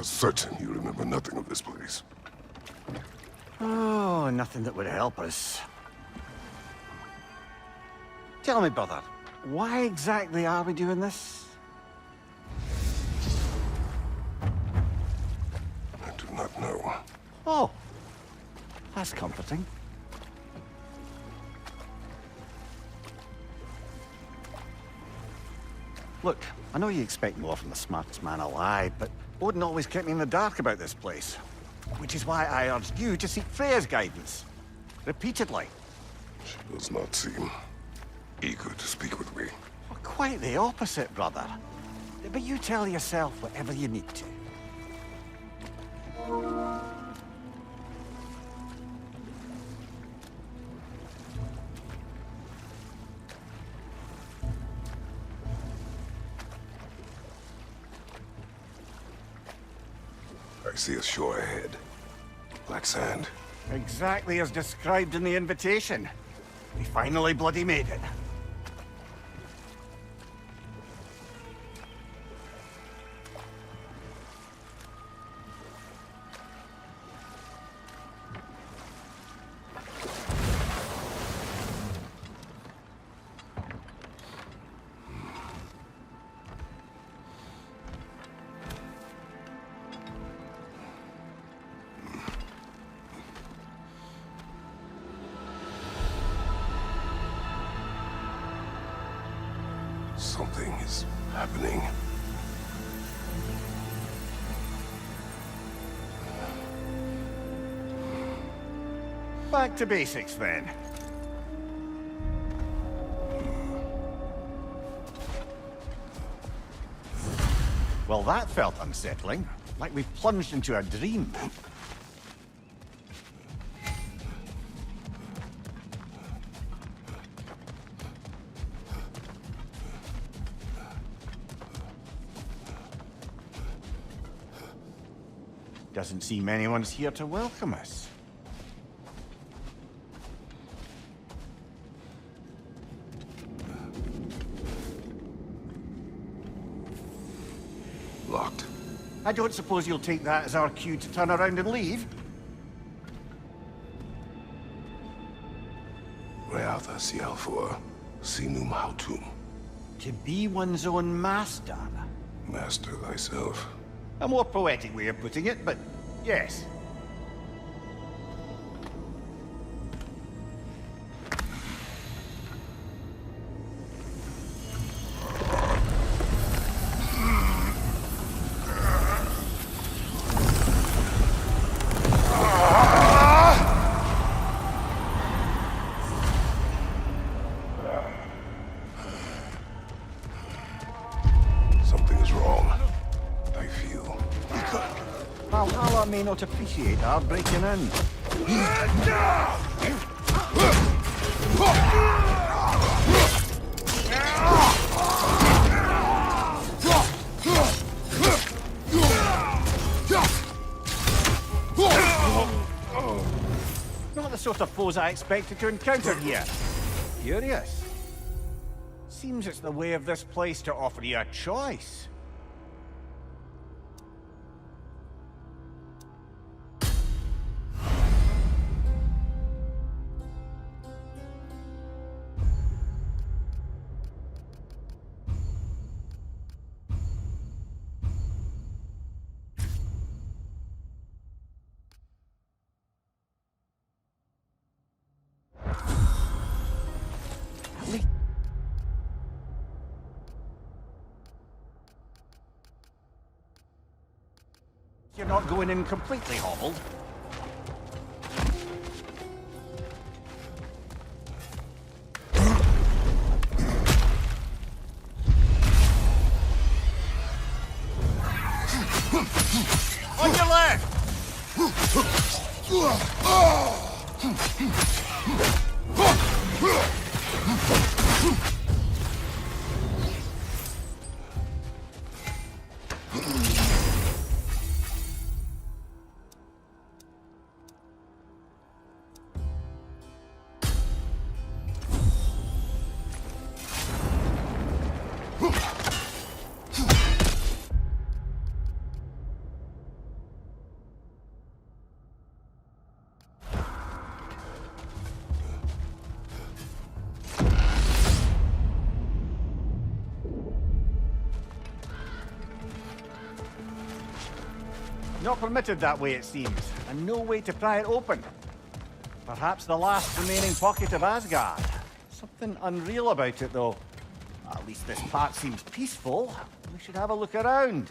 are certain you remember nothing of this place. Oh, nothing that would help us. Tell me, brother, why exactly are we doing this? I do not know. Oh, that's comforting. Look, I know you expect more from the smartest man alive, but Odin always kept me in the dark about this place. Which is why I urged you to seek Freya's guidance. Repeatedly. She does not seem eager to speak with me. Well, quite the opposite, brother. But you tell yourself whatever you need to. I see a shore ahead. Black sand. Exactly as described in the invitation. We finally bloody made it. Something is happening. Back to basics, then. Well, that felt unsettling. Like we plunged into a dream. Doesn't seem anyone's here to welcome us. Locked. I don't suppose you'll take that as our cue to turn around and leave? Reatha Sialfor, Sinum Hautum. To be one's own master. Master thyself. A more poetic way of putting it, but yes. Valhalla may not appreciate our breaking in. Not the sort of foes I expected to encounter here. Curious. Seems it's the way of this place to offer you a choice. You're not going in completely hobbled. On your left! Not permitted that way, it seems, and no way to pry it open. Perhaps the last remaining pocket of Asgard. Something unreal about it, though. At least this part seems peaceful. We should have a look around.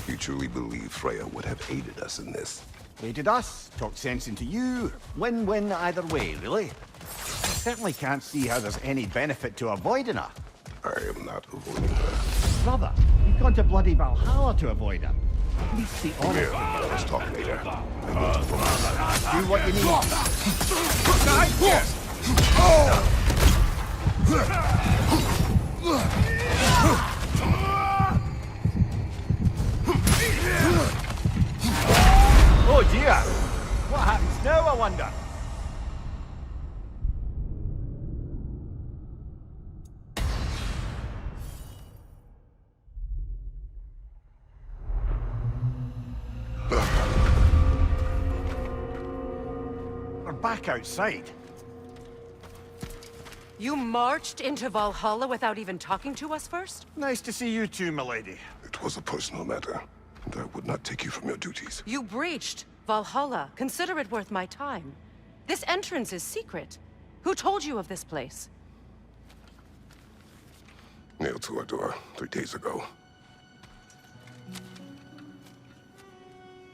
You truly believe Freya would have aided us in this? Aided us, talked sense into you. Win-win either way, really. I certainly can't see how there's any benefit to avoiding her. I am not avoiding her. Brother, you've gone to bloody Valhalla to avoid her. At least be honest. Yeah, let us talk later. Do what you need. Yes. Oh dear! What happens now, I wonder? We're back outside. You marched into Valhalla without even talking to us first? Nice to see you too, milady. It was a personal matter, and I would not take you from your duties. You breached Valhalla. Consider it worth my time. This entrance is secret. Who told you of this place? Nailed to our door 3 days ago.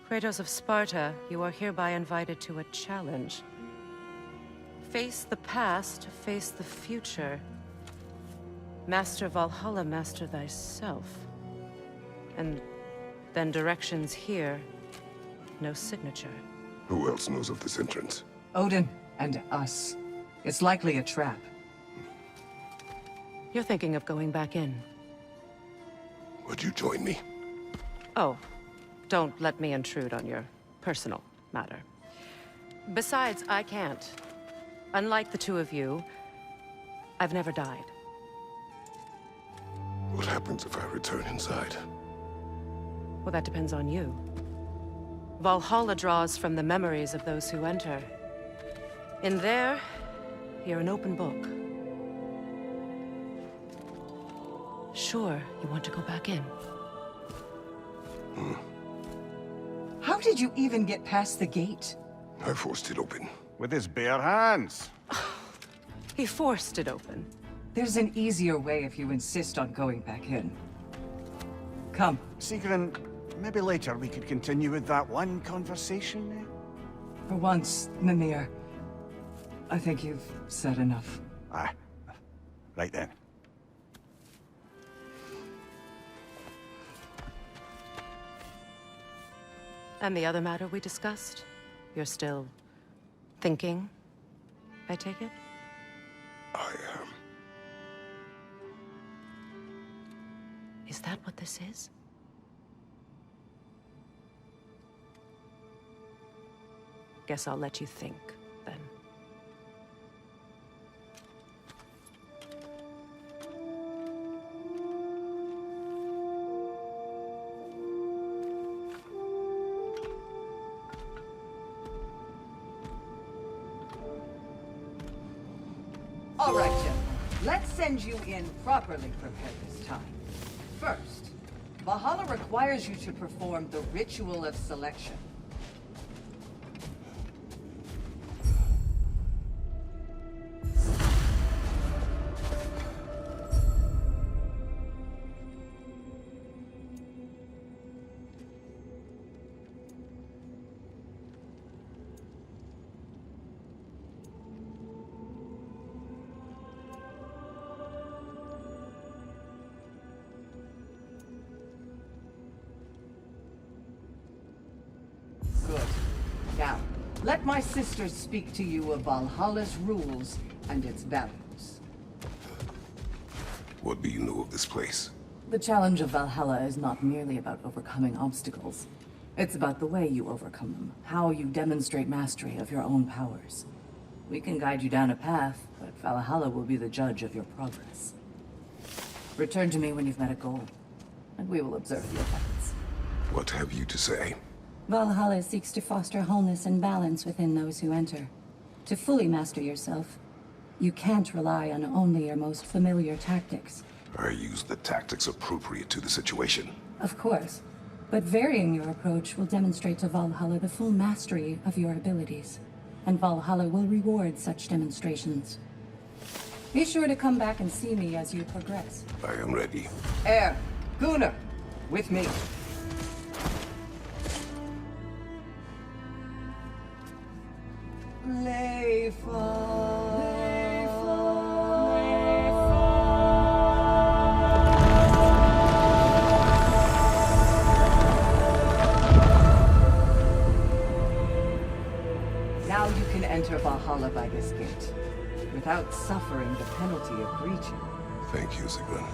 Kratos of Sparta, you are hereby invited to a challenge. Face the past, face the future. Master Valhalla, master thyself. And then directions here, no signature. Who else knows of this entrance? Odin and us. It's likely a trap. You're thinking of going back in. Would you join me? Oh, don't let me intrude on your personal matter. Besides, I can't. Unlike the two of you, I've never died. What happens if I return inside? Well, that depends on you. Valhalla draws from the memories of those who enter. In there, you're an open book. Sure, you want to go back in. How did you even get past the gate? I forced it open. With his bare hands. He forced it open. There's an easier way if you insist on going back in. Come. Sigrun, maybe later we could continue with that one conversation, eh? For once, Mimir, I think you've said enough. Aye. Right then. And the other matter we discussed? You're still thinking, I take it? I am. Is that what this is? Guess I'll let you think, then. All right, gentlemen. Let's send you in properly prepared this time. First, Valhalla requires you to perform the ritual of selection. Good. Now, let my sisters speak to you of Valhalla's rules and its values. What do you know of this place? The challenge of Valhalla is not merely about overcoming obstacles. It's about the way you overcome them, how you demonstrate mastery of your own powers. We can guide you down a path, but Valhalla will be the judge of your progress. Return to me when you've met a goal, and we will observe the effects. What have you to say? Valhalla seeks to foster wholeness and balance within those who enter. To fully master yourself, you can't rely on only your most familiar tactics. I use the tactics appropriate to the situation. Of course, But varying your approach will demonstrate to Valhalla the full mastery of your abilities, and Valhalla will reward such demonstrations. Be sure to come back and see me as you progress. I am ready. Air, Gunnar, with me. Now you can enter Valhalla by this gate, without suffering the penalty of breaching. Thank you, Sigmund.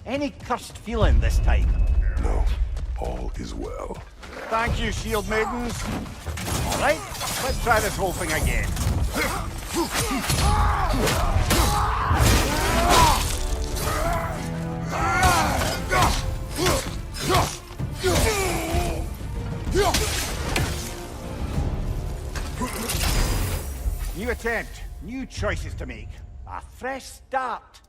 Any cursed feeling this time? No, all is well. Thank you, shield maidens. All right, let's try this whole thing again. New attempt, new choices to make. A fresh start.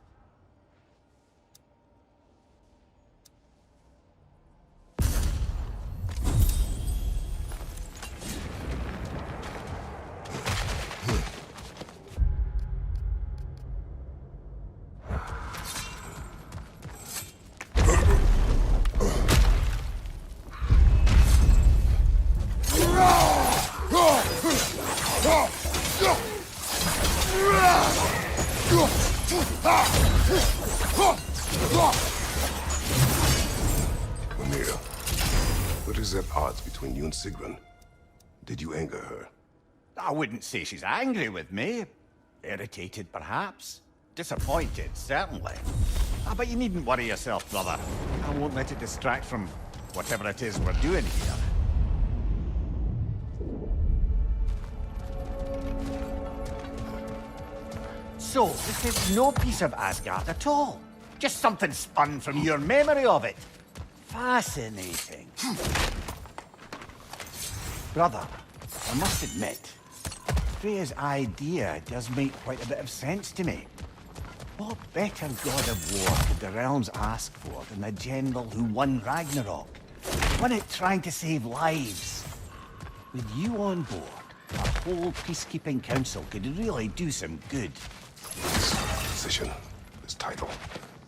Amir, what is at odds between you and Sigrun? Did you anger her? I wouldn't say she's angry with me. Irritated, perhaps. Disappointed, certainly. But you needn't worry yourself, brother. I won't let it distract from whatever it is we're doing here. So, this is no piece of Asgard at all. Just something spun from your memory of it. Fascinating. Brother, I must admit, Freya's idea does make quite a bit of sense to me. What better god of war could the realms ask for than the general who won Ragnarok? Won it trying to save lives. With you on board, our whole peacekeeping council could really do some good. This position, this title,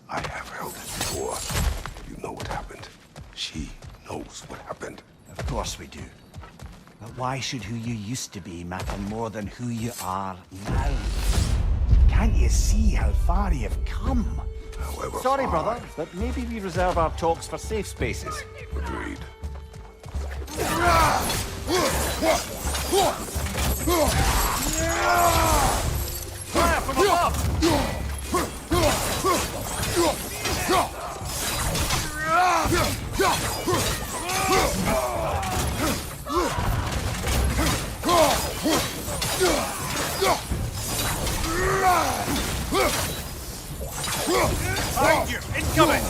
I have held it before. You know what happened. She knows what happened. Of course we do. But why should who you used to be matter more than who you are now? Can't you see how far you've come? However Sorry, far- brother, but maybe we reserve our talks for safe spaces. Agreed. Fire from above! Behind you! Incoming!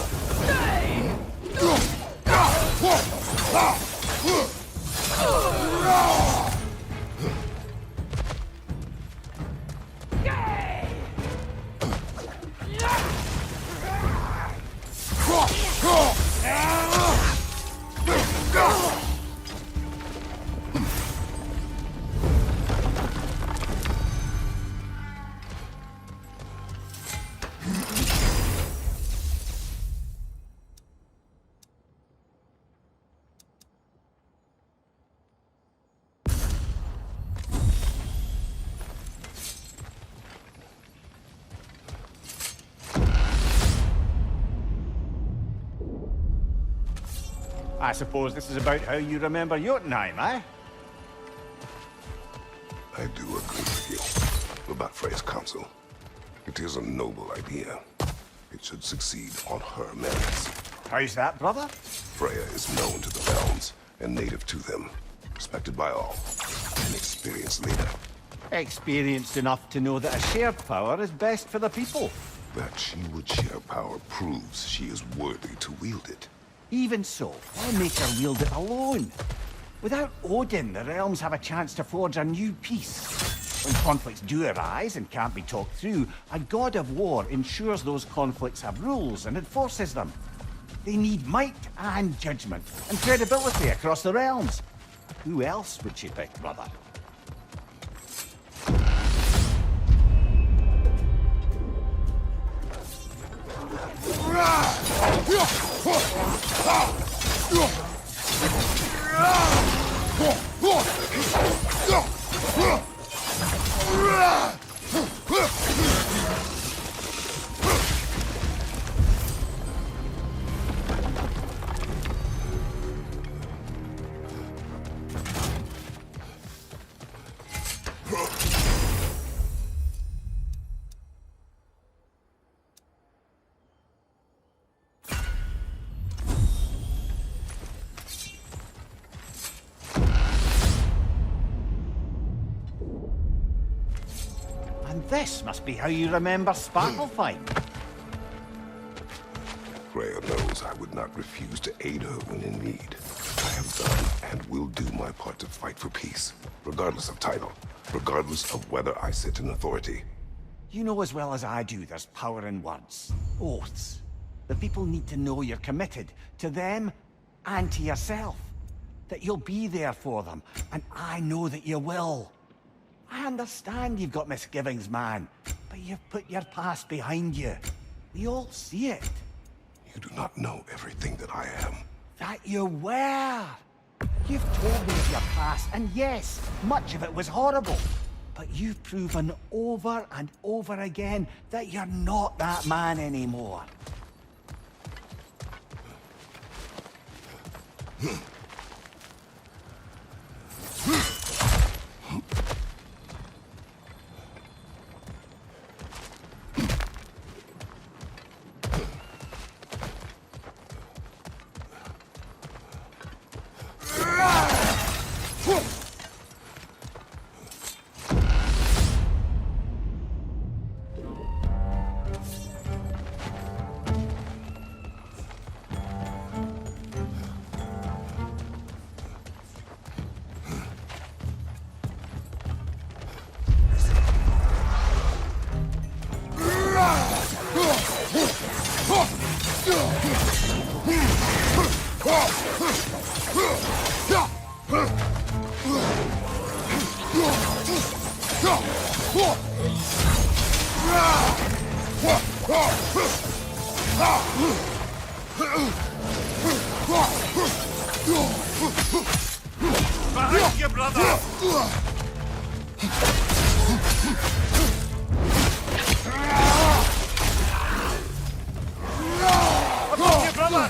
I suppose this is about how you remember Jotunheim, eh? I do agree with you about Freya's council. It is a noble idea. It should succeed on her merits. How's that, brother? Freya is known to the realms and native to them, respected by all. An experienced leader. Experienced enough to know that a shared power is best for the people. That she would share power proves she is worthy to wield it. Even so, why make her wield it alone? Without Odin, the realms have a chance to forge a new peace. When conflicts do arise and can't be talked through, a god of war ensures those conflicts have rules and enforces them. They need might and judgment and credibility across the realms. Who else would you pick, brother? This must be how you remember Sparklefight. Freya knows I would not refuse to aid her when in need. I have done and will do my part to fight for peace, regardless of title, regardless of whether I sit in authority. You know as well as I do there's power in words, oaths. The people need to know you're committed to them and to yourself. That you'll be there for them, and I know that you will. I understand you've got misgivings, man, but you've put your past behind you. We all see it. You do not know everything that I am. That you were. You've told me of your past, and yes, much of it was horrible. But you've proven over and over again that you're not that man anymore. Behind you, brother! Above you, brother!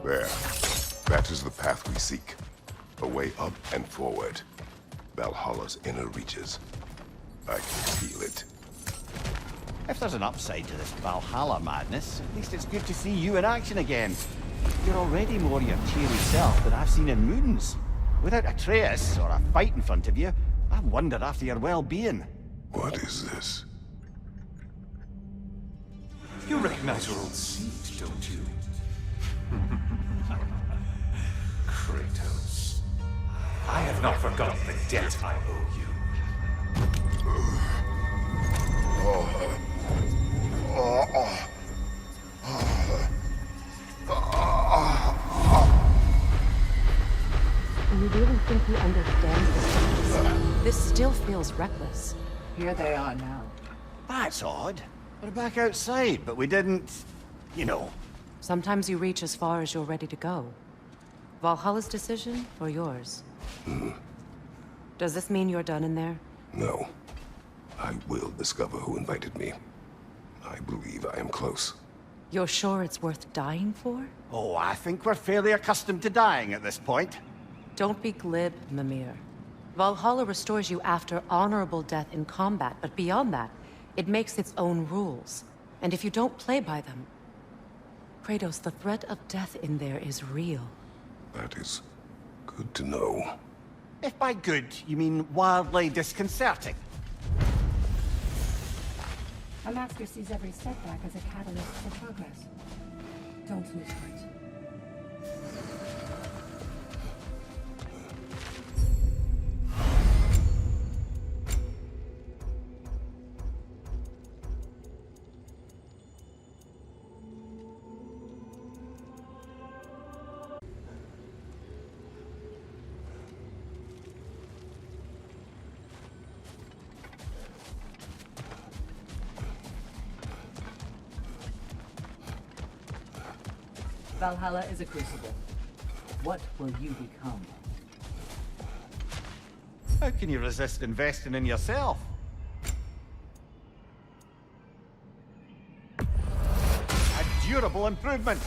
There. That is the path we seek. A way up and forward. Valhalla's inner reaches. I can feel it. If there's an upside to this Valhalla madness, at least it's good to see you in action again. You're already more your cheery self than I've seen in moons. Without Atreus or a fight in front of you, I wonder after your well-being. What is this? You recognize your old seat, don't you? Kratos. I have not forgotten the debt I owe you. You really think he understands this? This still feels reckless. Here they are now. That's odd. We're back outside, but we didn't... you know. Sometimes you reach as far as you're ready to go. Valhalla's decision, or yours? Does this mean you're done in there? No. I will discover who invited me. I believe I am close. You're sure it's worth dying for? Oh, I think we're fairly accustomed to dying at this point. Don't be glib, Mimir. Valhalla restores you after honorable death in combat, but beyond that, it makes its own rules. And if you don't play by them... Kratos, the threat of death in there is real. That is good to know. If by good, you mean wildly disconcerting. A master sees every setback as a catalyst for progress. Don't lose heart. Valhalla is a crucible. What will you become? How can you resist investing in yourself? A durable improvement.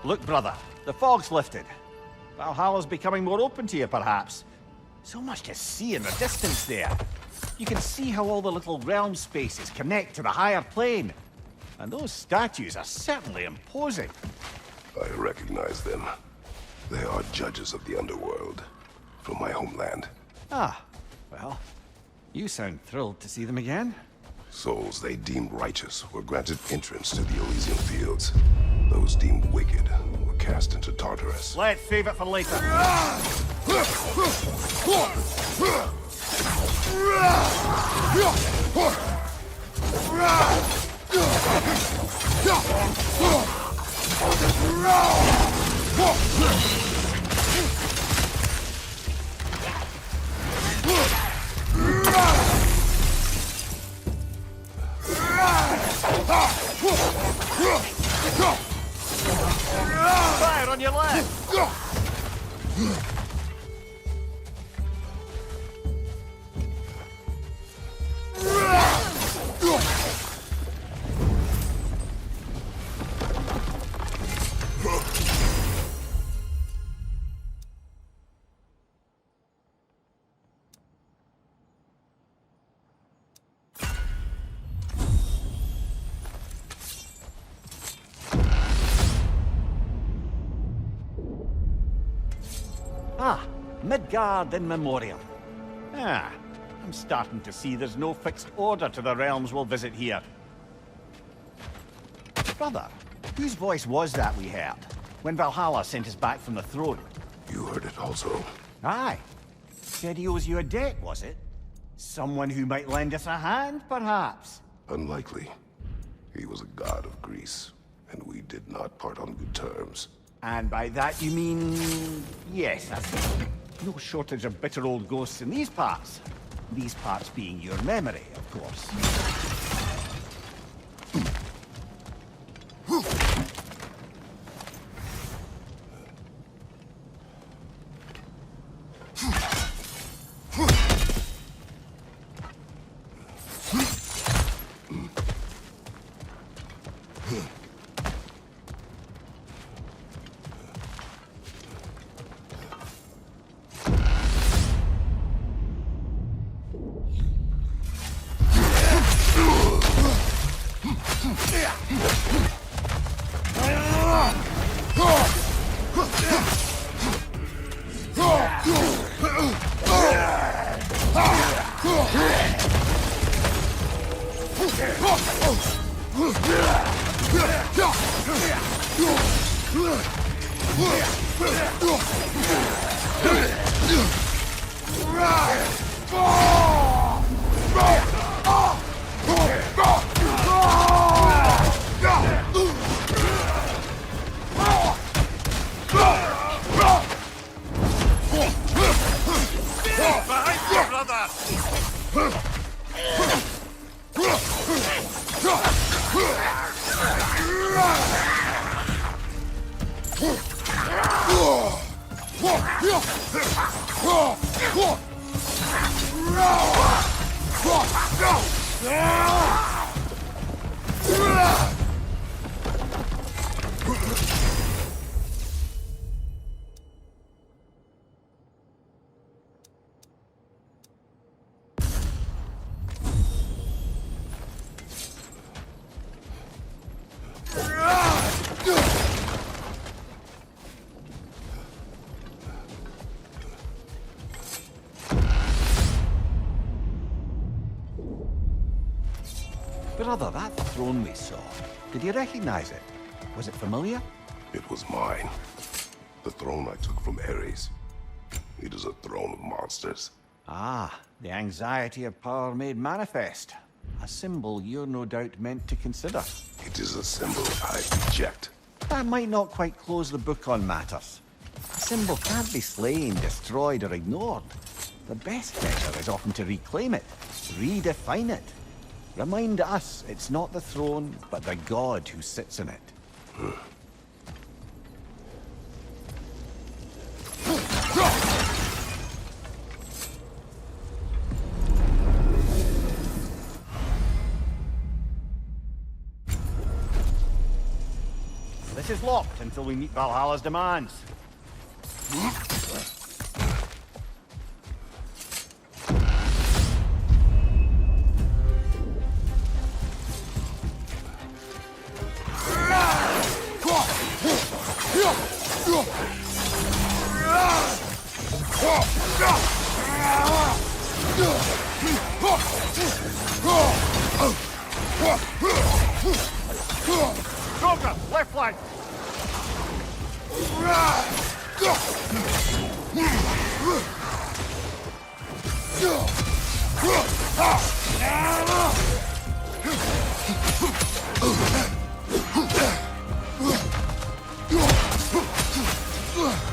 Look, brother, the fog's lifted. Valhalla's becoming more open to you, perhaps. So much to see in the distance there. You can see how all the little realm spaces connect to the higher plane. And those statues are certainly imposing. I recognize them. They are judges of the underworld, from my homeland. Ah, well, you sound thrilled to see them again. Souls they deemed righteous were granted entrance to the Elysian fields. Those deemed wicked were cast into Tartarus. Let's save it for later. Ah, Midgard in memoriam. Ah, I'm starting to see there's no fixed order to the realms we'll visit here. Brother, whose voice was that we heard when Valhalla sent us back from the throne? You heard it also. Aye. Said he owes you a debt, was it? Someone who might lend us a hand, perhaps? Unlikely. He was a god of Greece, and we did not part on good terms. And by that you mean... yes, I see. No shortage of bitter old ghosts in these parts. These parts being your memory, of course. Brother, that throne we saw, did you recognize it? Was it familiar? It was mine. The throne I took from Ares. It is a throne of monsters. Ah, the anxiety of power made manifest. A symbol you're no doubt meant to consider. It is a symbol I reject. That might not quite close the book on matters. A symbol can't be slain, destroyed, or ignored. The best measure is often to reclaim it, redefine it. Remind us it's not the throne, but the god who sits in it. This is locked until we meet Valhalla's demands. Stronger, left flank.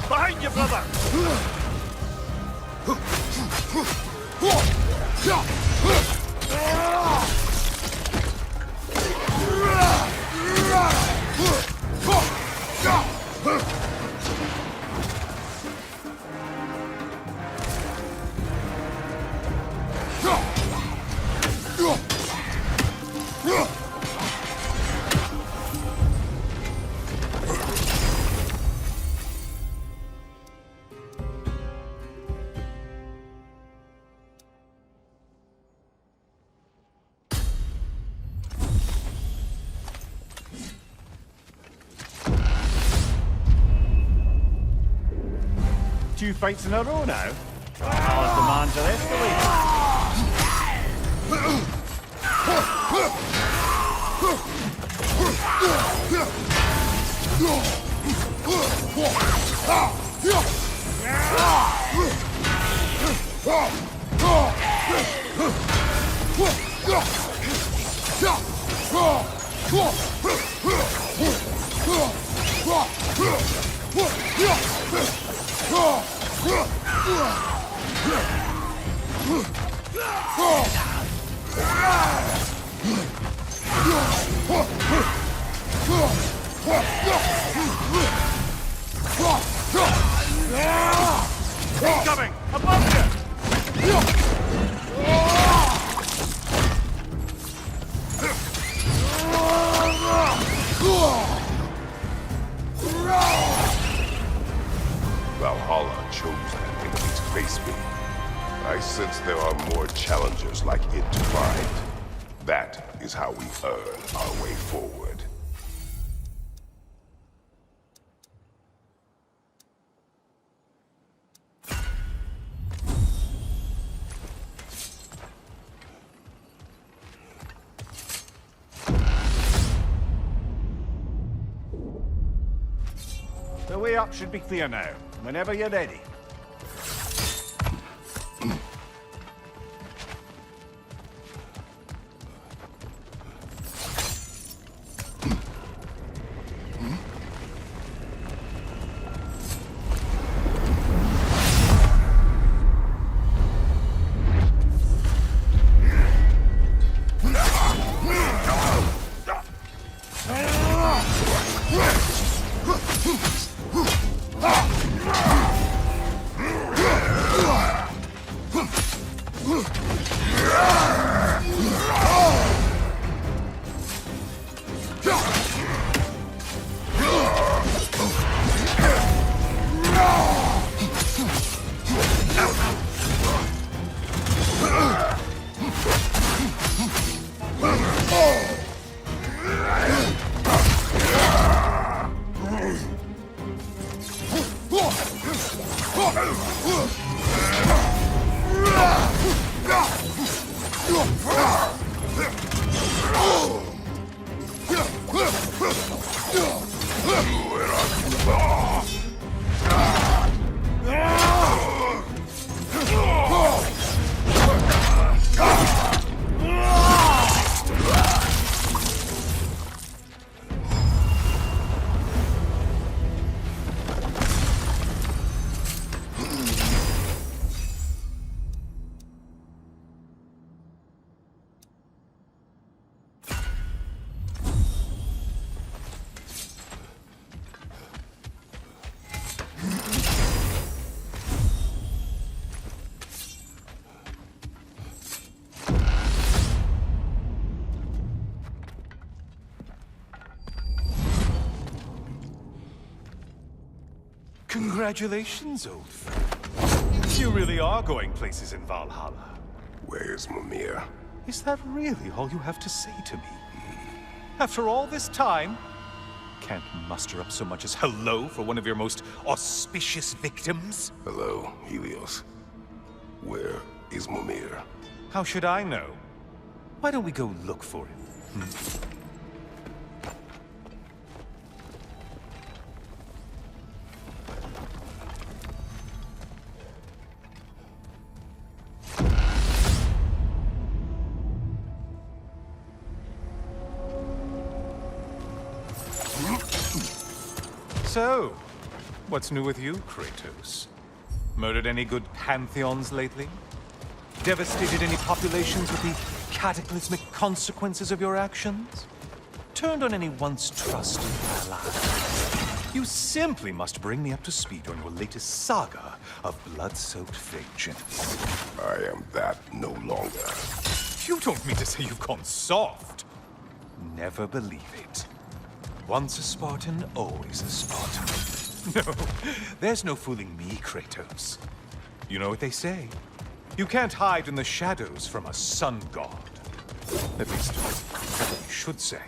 Behind you, brother. 2 fights in a row now. Valhalla's demands are escalating. Incoming! Above you! Valhalla chose an enemy to face me. I sense there are more challengers like it to find. That is how we earn our way forward. The way up should be clear now, whenever you're ready. Congratulations, old friend. You really are going places in Valhalla. Where's Mimir? Is that really all you have to say to me? After all this time? Can't muster up so much as hello for one of your most auspicious victims? Hello, Helios. Where is Mimir? How should I know? Why don't we go look for him? So, what's new with you, Kratos? Murdered any good pantheons lately? Devastated any populations with the cataclysmic consequences of your actions? Turned on any once trusted ally? You simply must bring me up to speed on your latest saga of blood-soaked vengeance. I am that no longer. You don't mean to say you've gone soft? Never believe it. Once a Spartan, always a Spartan. No, there's no fooling me, Kratos. You know what they say? You can't hide in the shadows from a sun god. At least, you should say.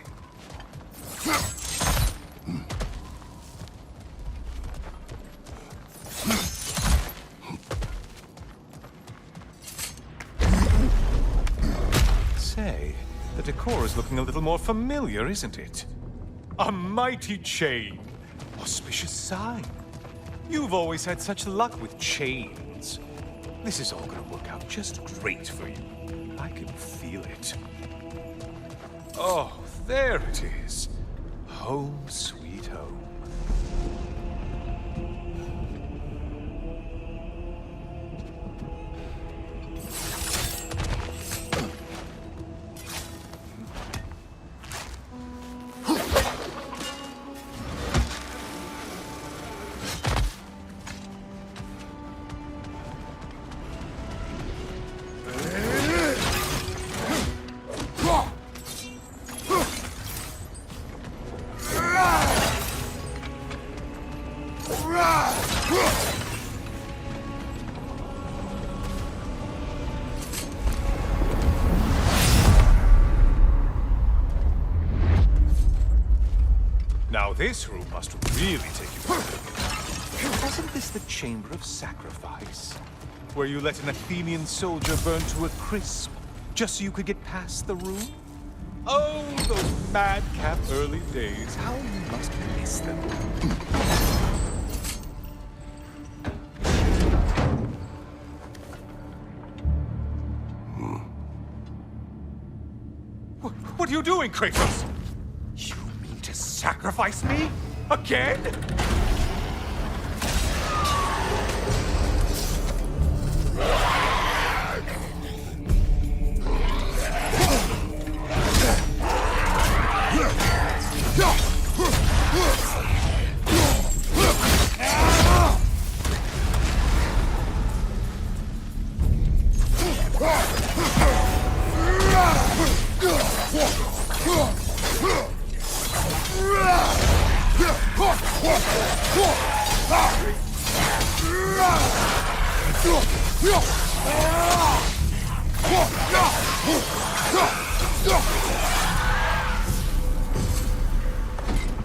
The decor is looking a little more familiar, isn't it? A mighty chain. Auspicious sign. You've always had such luck with chains. This is all gonna work out just great for you. I can feel it. Oh, there it is. Home sweet home. Now this room must really take you back. Wasn't this the Chamber of Sacrifice? Where you let an Athenian soldier burn to a crisp, just so you could get past the room? Oh, those madcap early days. How you must miss them. What are you doing, Kratos? You mean to sacrifice me? Again?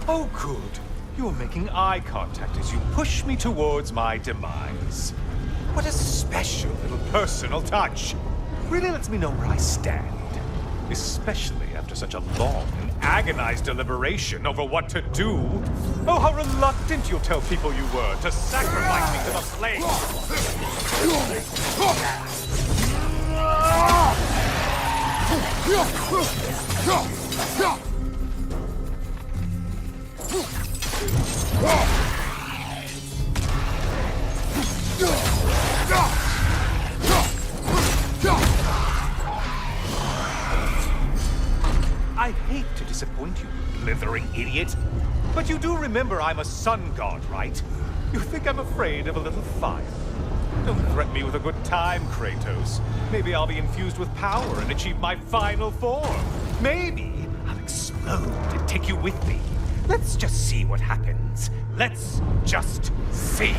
Oh, good. You're making eye contact as you push me towards my demise. What a special little personal touch. Really lets me know where I stand. Especially after such a long and agonized deliberation over what to do. Oh, how reluctant you'll tell people you were to sacrifice me to the flames. I hate to disappoint you, blithering idiot. But you do remember I'm a sun god, right? You think I'm afraid of a little fire? Don't threaten me with a good time, Kratos. Maybe I'll be infused with power and achieve my final form. Maybe I'll explode and take you with me. Let's just see what happens. Let's just see.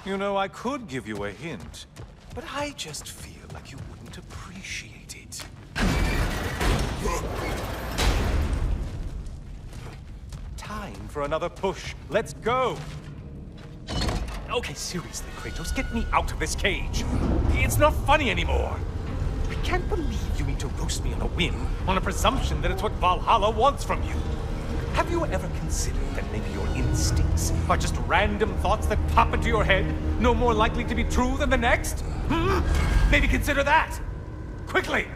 You know, I could give you a hint, but I just feel like you wouldn't appreciate it. Time for another push. Let's go! Okay, seriously, Kratos, get me out of this cage. It's not funny anymore. I can't believe you mean to roast me on a whim, on a presumption that it's what Valhalla wants from you. Have you ever considered that maybe your instincts are just random thoughts that pop into your head, no more likely to be true than the next? Maybe consider that! Quickly!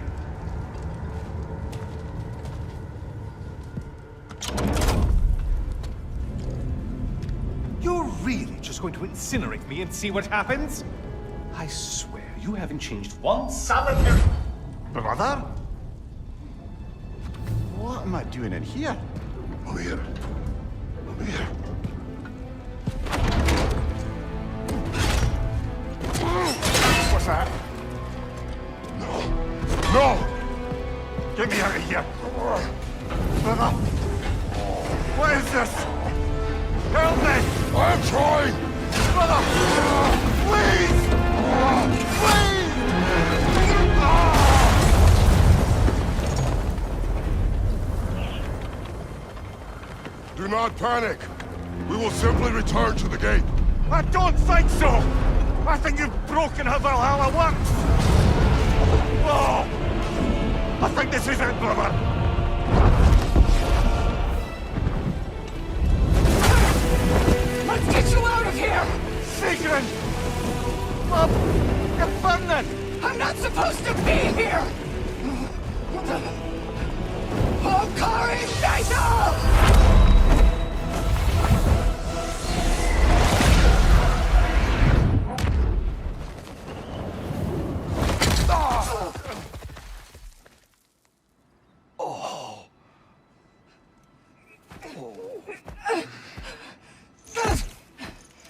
You're really just going to incinerate me and see what happens? I swear, you haven't changed one solitary... Brother? What am I doing in here? Over here. Over here. What's that? No! No! Get me out of here! Brother! What is this? Help me! I'm trying! Brother! Please! Please! Do not panic! We will simply return to the gate. I don't think so! I think you've broken how Valhalla works! Oh! I think this is it, brother! Let's get you out of here! Sigrun! Mom! You're burning! I'm not supposed to be here! Hokari Naito!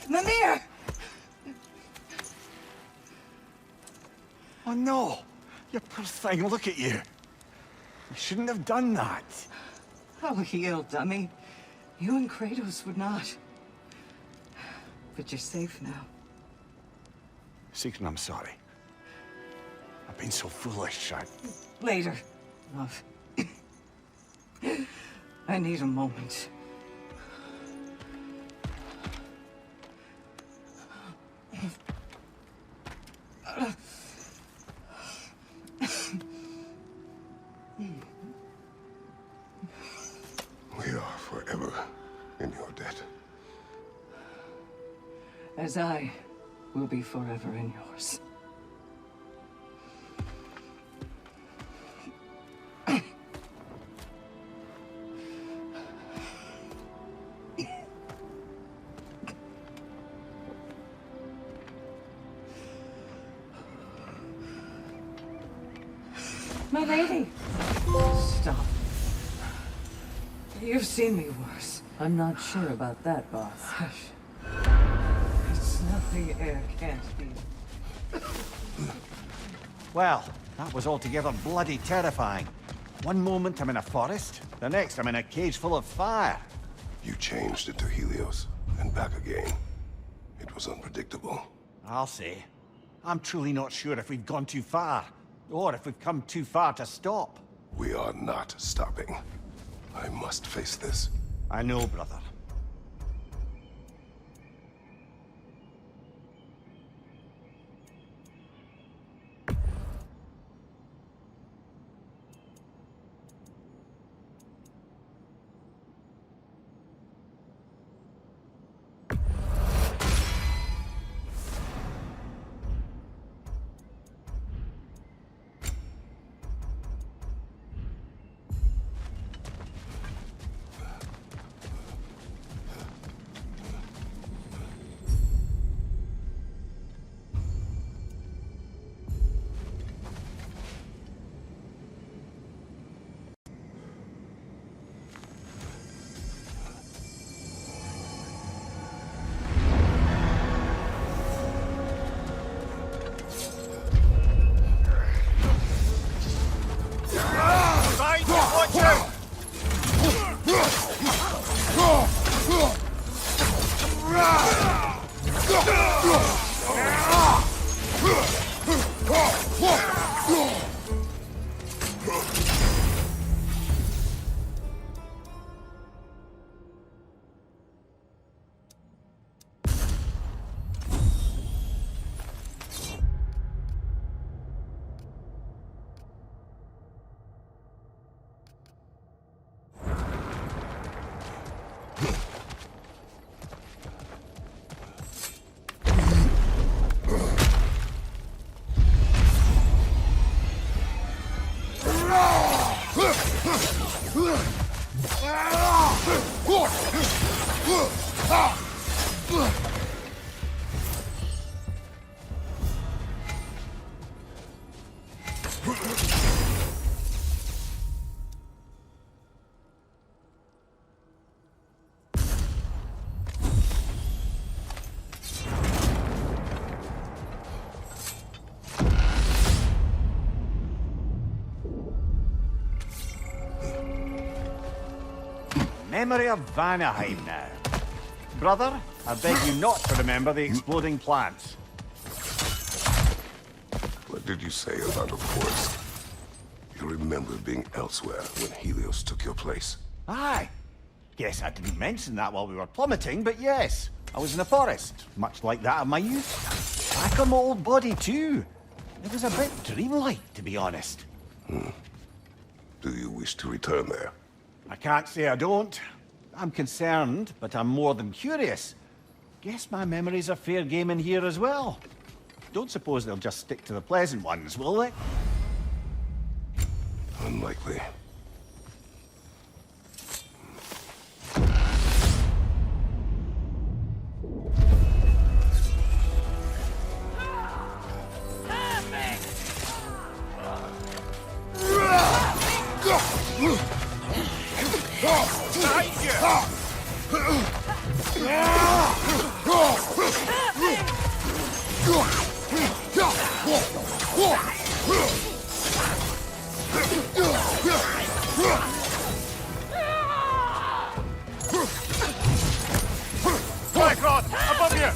Mimir! Oh no! You poor thing, look at you! You shouldn't have done that. Oh, heal, dummy. You and Kratos would not. But you're safe now. Sigrun, I'm sorry. I've been so foolish, Later, love. I need a moment. We are forever in your debt. As I will be forever in yours. My lady! Stop. You've seen me worse. I'm not sure about that, boss. Hush. It's nothing air can't be. Well, that was altogether bloody terrifying. One moment I'm in a forest, the next I'm in a cage full of fire. You changed into Helios, and back again. It was unpredictable. I'll say. I'm truly not sure if we've gone too far, or if we've come too far to stop. We are not stopping. I must face this. I know, brother. Memory of Vanaheim now. Brother, I beg you not to remember the exploding plants. What did you say about a forest? You remember being elsewhere when Helios took your place? Aye. Guess I didn't mention that while we were plummeting, but yes. I was in a forest, much like that of my youth. Back on my old body, too. It was a bit dreamlike, to be honest. Do you wish to return there? I can't say I don't. I'm concerned, but I'm more than curious. Guess my memories are fair game in here as well. Don't suppose they'll just stick to the pleasant ones, will they? Unlikely. Rod, above you!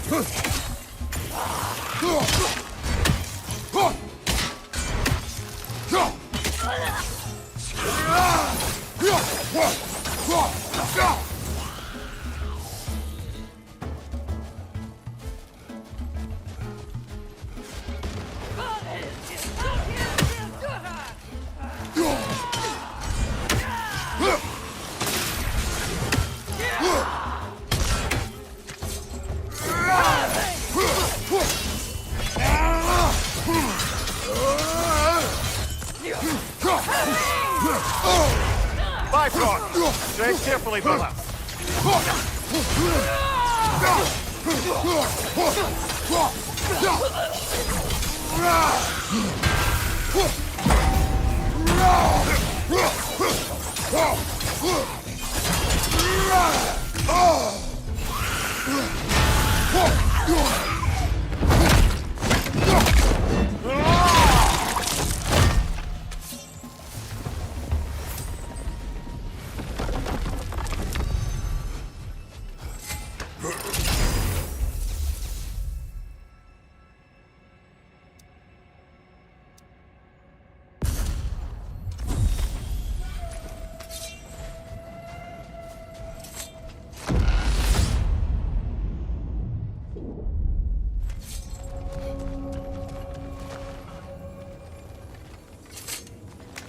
Tread carefully, brother.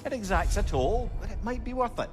It exacts a toll, but it might be worth it.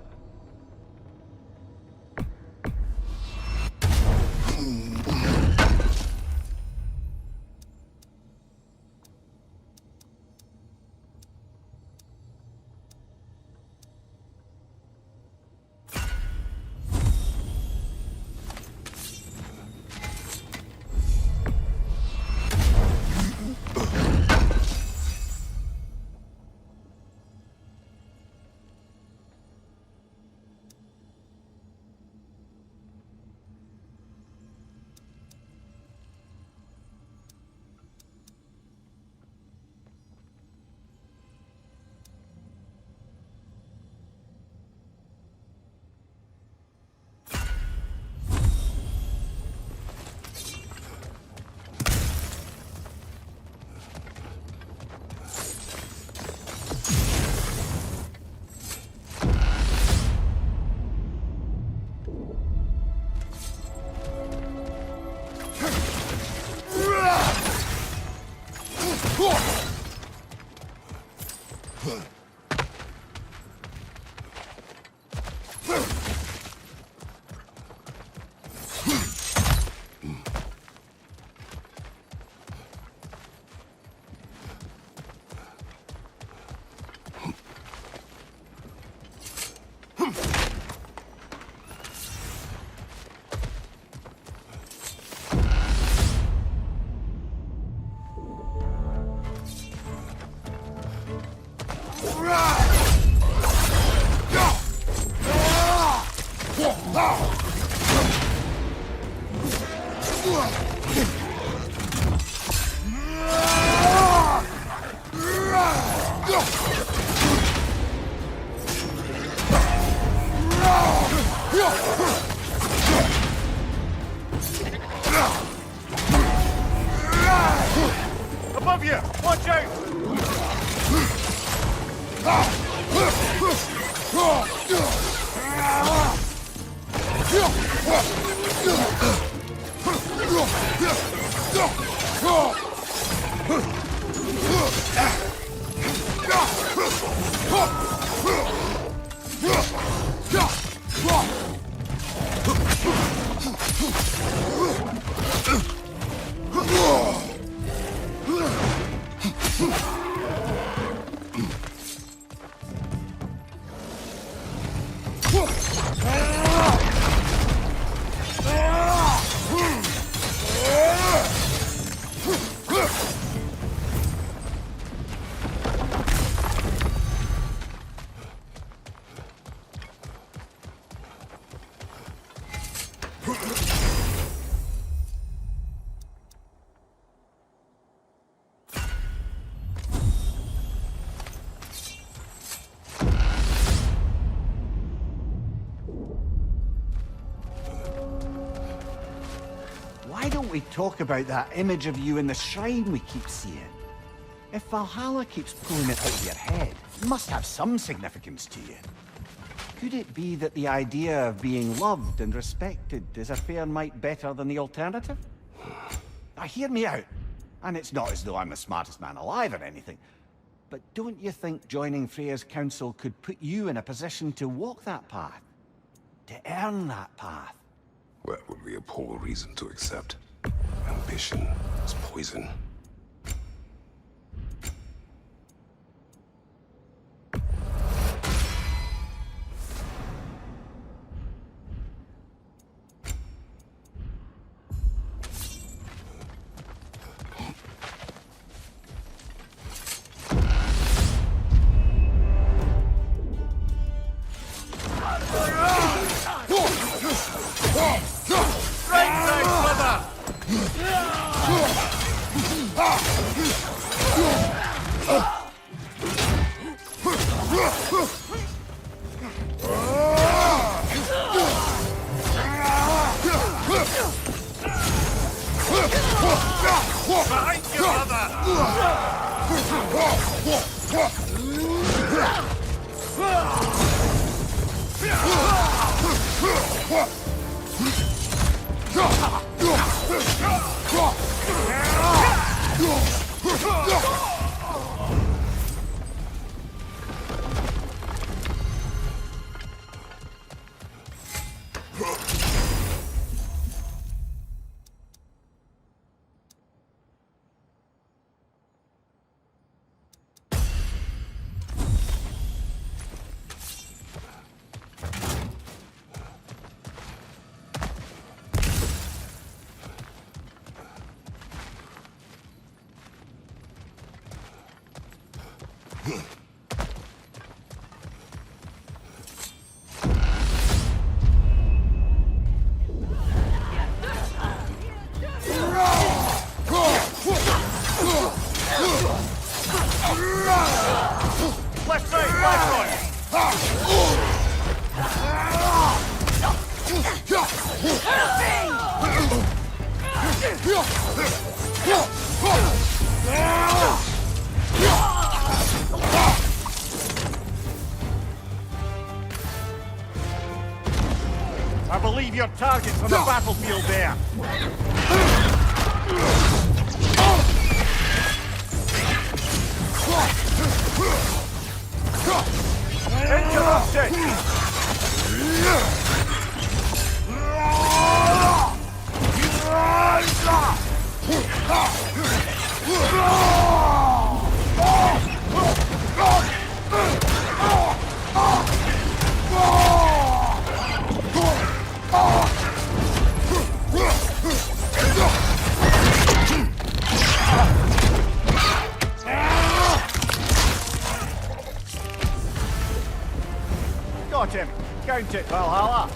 you! Watch out! Why don't we talk about that image of you in the shrine we keep seeing? If Valhalla keeps pulling it out of your head, it must have some significance to you. Could it be that the idea of being loved and respected is a fair mite better than the alternative? Now hear me out, and it's not as though I'm the smartest man alive or anything, but don't you think joining Freya's council could put you in a position to walk that path? To earn that path? That would be a poor reason to accept. Ambition is poison. I believe your target's on the battlefield there. Interrupted! Got him. Count it, Valhalla.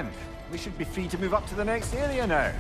hand. We should be free to move up to the next area now.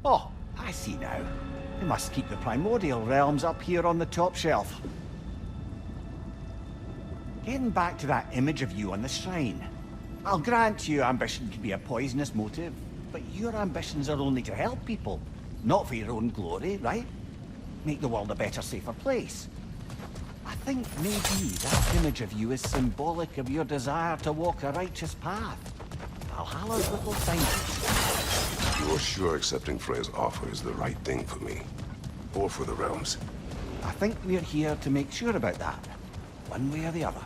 Oh, I see now. They must keep the primordial realms up here on the top shelf. Getting back to that image of you on the shrine. I'll grant you ambition can be a poisonous motive, but your ambitions are only to help people, not for your own glory, right? Make the world a better, safer place. I think maybe that image of you is symbolic of your desire to walk a righteous path. Valhalla's little signpost. You're sure accepting Frey's offer is the right thing for me? Or for the realms? I think we're here to make sure about that, one way or the other.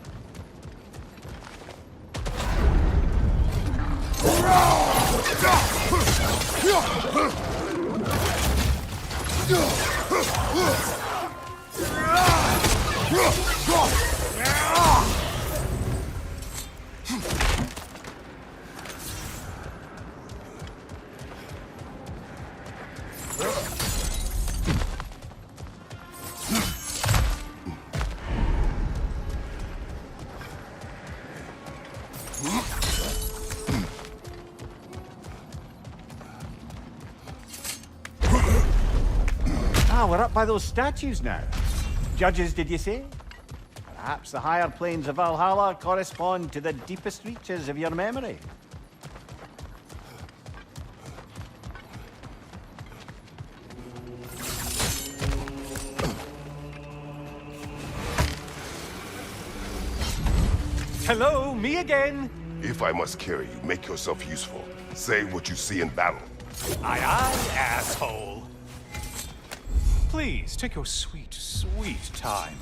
We're up by those statues now. Judges, did you say? Perhaps the higher planes of Valhalla correspond to the deepest reaches of your memory. Hello, me again. If I must carry you, make yourself useful. Say what you see in battle. Aye, aye, asshole. Please, take your sweet, sweet time.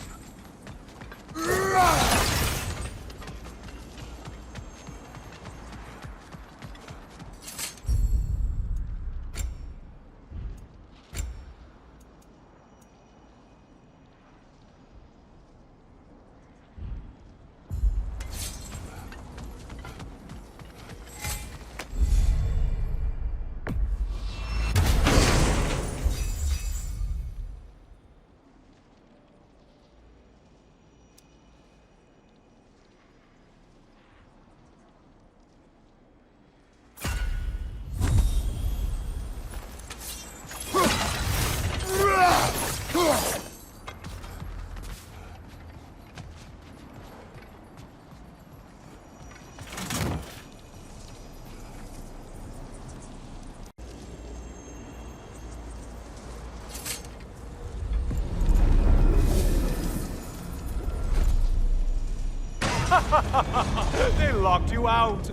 They locked you out.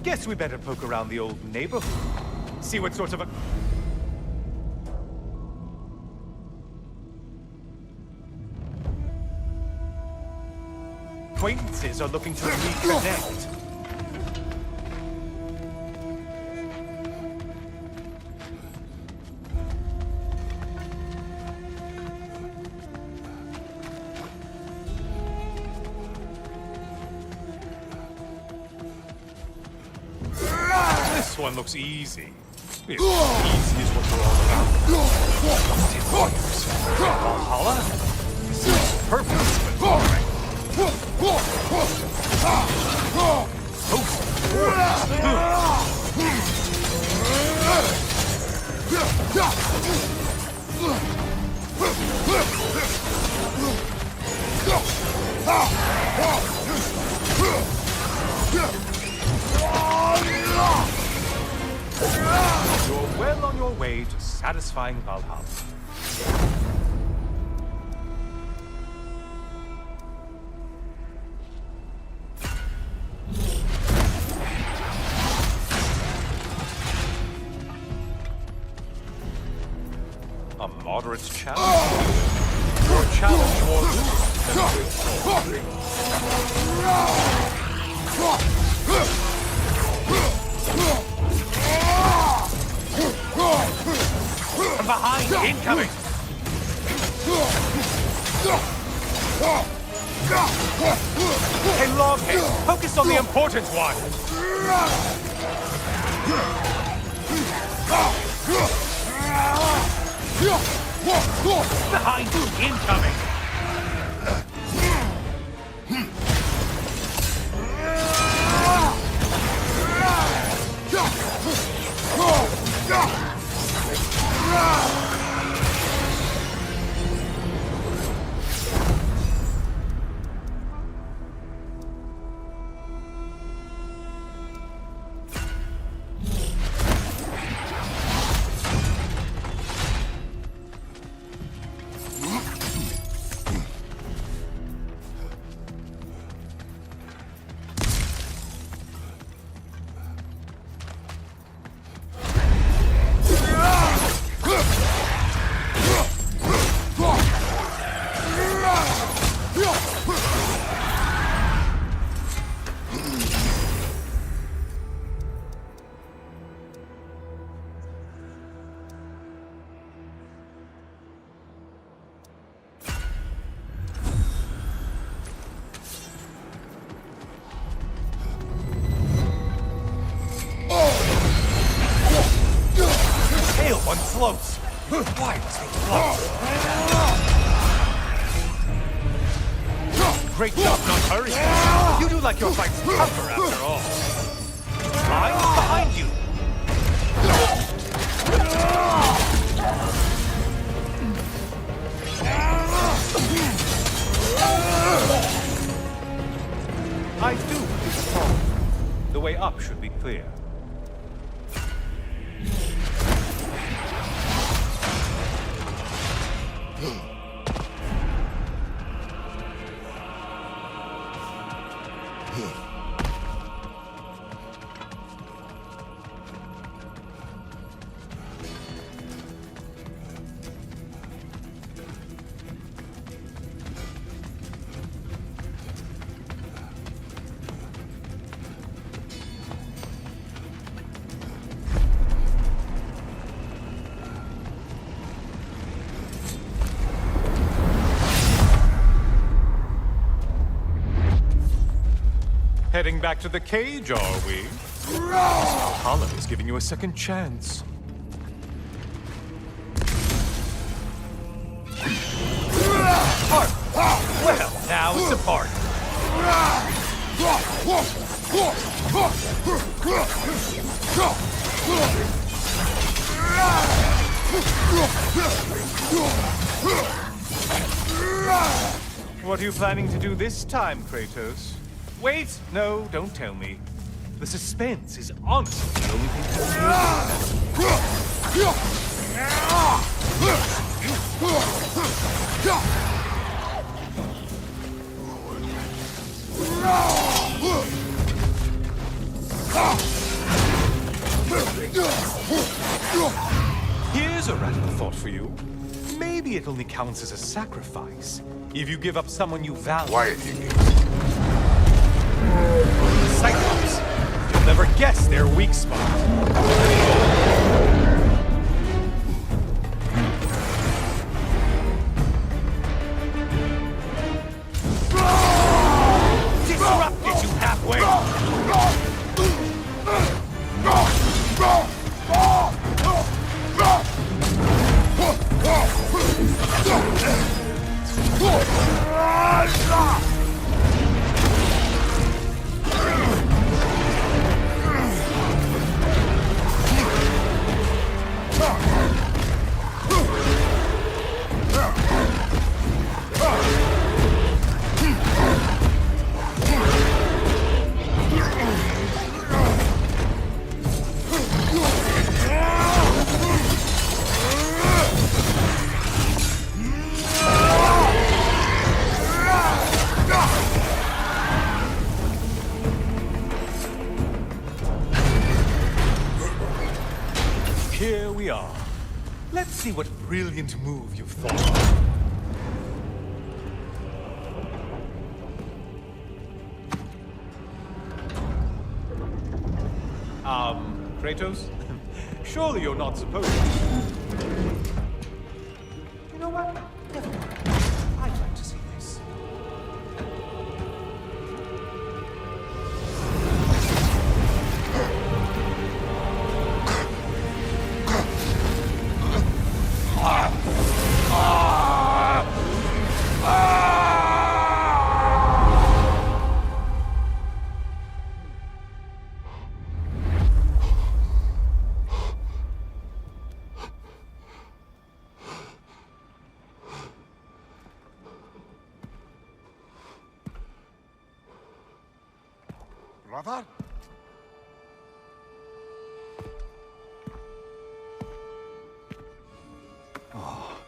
Guess we better poke around the old neighborhood. See what sort of acquaintances are looking to reconnect. This one looks easy. It's easy as what you're all about. Deploy yourself. Valhalla? This is purpose, but boring. You're well on your way to satisfying Valhalla. A moderate challenge? Your challenge more than with From behind, incoming! Hey, Loghead, focus on the important one! Behind you, incoming! Floats. Why does they float? Great job not hurrying. You do like your fights tougher after all. Line behind you. I do. The way up should be clear. Heading back to the cage, are we? Valhalla is giving you a second chance. Party. Well, now it's a party. What are you planning to do this time, Kratos? Wait! No, don't tell me. The suspense is honestly the only thing Here's a radical thought for you. Maybe it only counts as a sacrifice if you give up someone you value. Quiet, you Cyclops! You'll never guess their weak spot. Disrupted you halfway! we are. Let's see what brilliant move you've thought of. Kratos? Surely you're not supposed to. You know what? Never mind. I'd like to see this. Brother? Oh,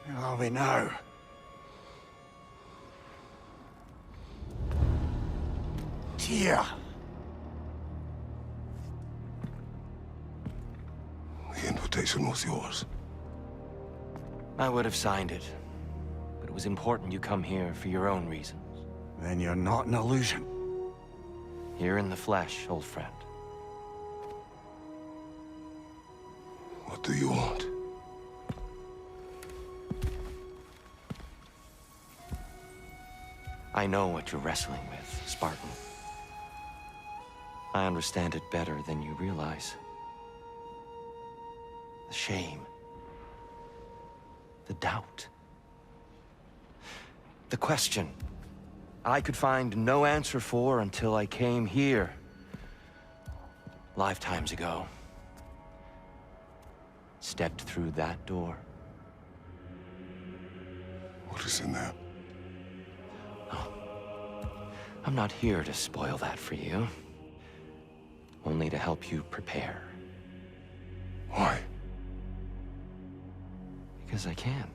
where are we now? Tyr! The invitation was yours. I would have signed it, but it was important you come here for your own reasons. Then you're not an illusion. Here in the flesh, old friend. What do you want? I know what you're wrestling with, Spartan. I understand it better than you realize. The shame. The doubt. The question I could find no answer for until I came here. Lifetimes ago. Stepped through that door. What is in there? Oh. I'm not here to spoil that for you. Only to help you prepare. Why? Because I can.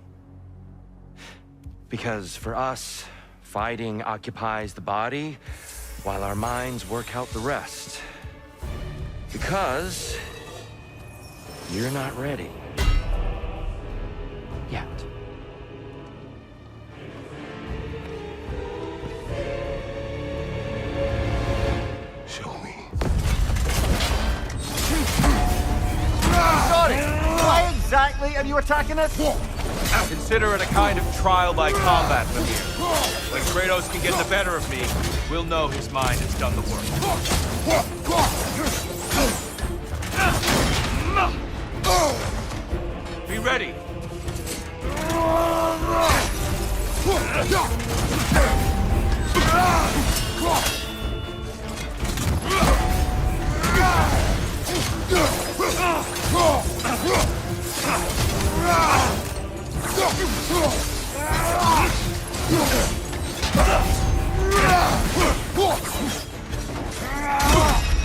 Because for us, fighting occupies the body, while our minds work out the rest. Because you're not ready. Yet. Show me. Sorry! Why exactly are you attacking us? Consider it a kind of trial by combat, Mimir. When Kratos can get the better of me, we'll know his mind has done the work. Be ready!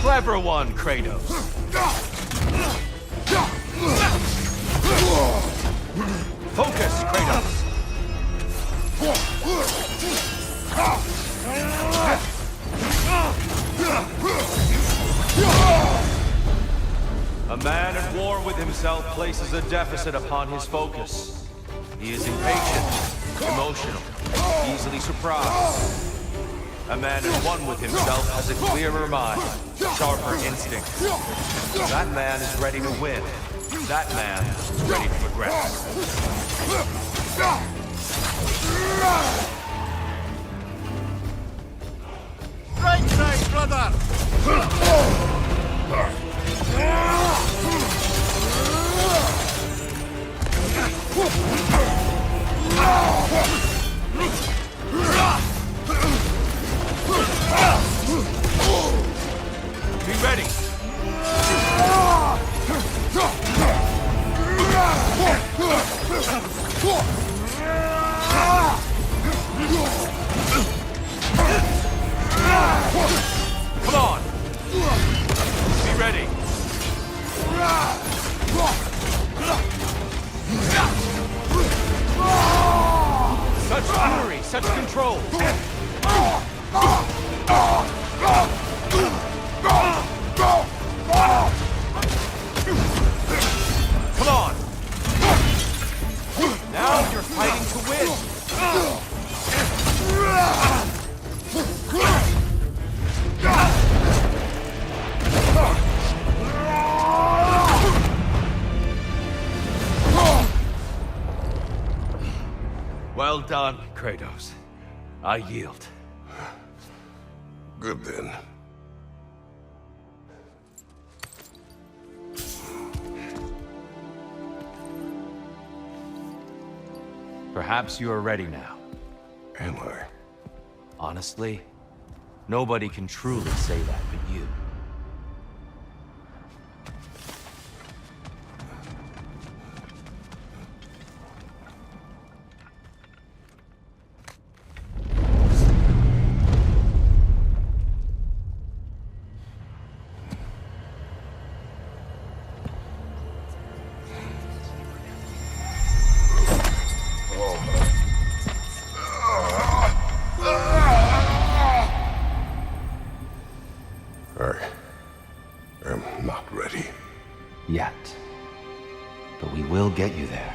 Clever one, Kratos. Focus, Kratos. A man at war with himself places a deficit upon his focus. He is impatient, emotional, easily surprised. A man at one with himself has a clearer mind, sharper instinct. That man is ready to win. That man is ready to progress. Right side, brother! Be ready. Come on. Be ready. Such fury, such control. Well done, Kratos. I yield. Good then. Perhaps you are ready now. Am I? Honestly, nobody can truly say that but you. I am not ready. Yet. But we will get you there.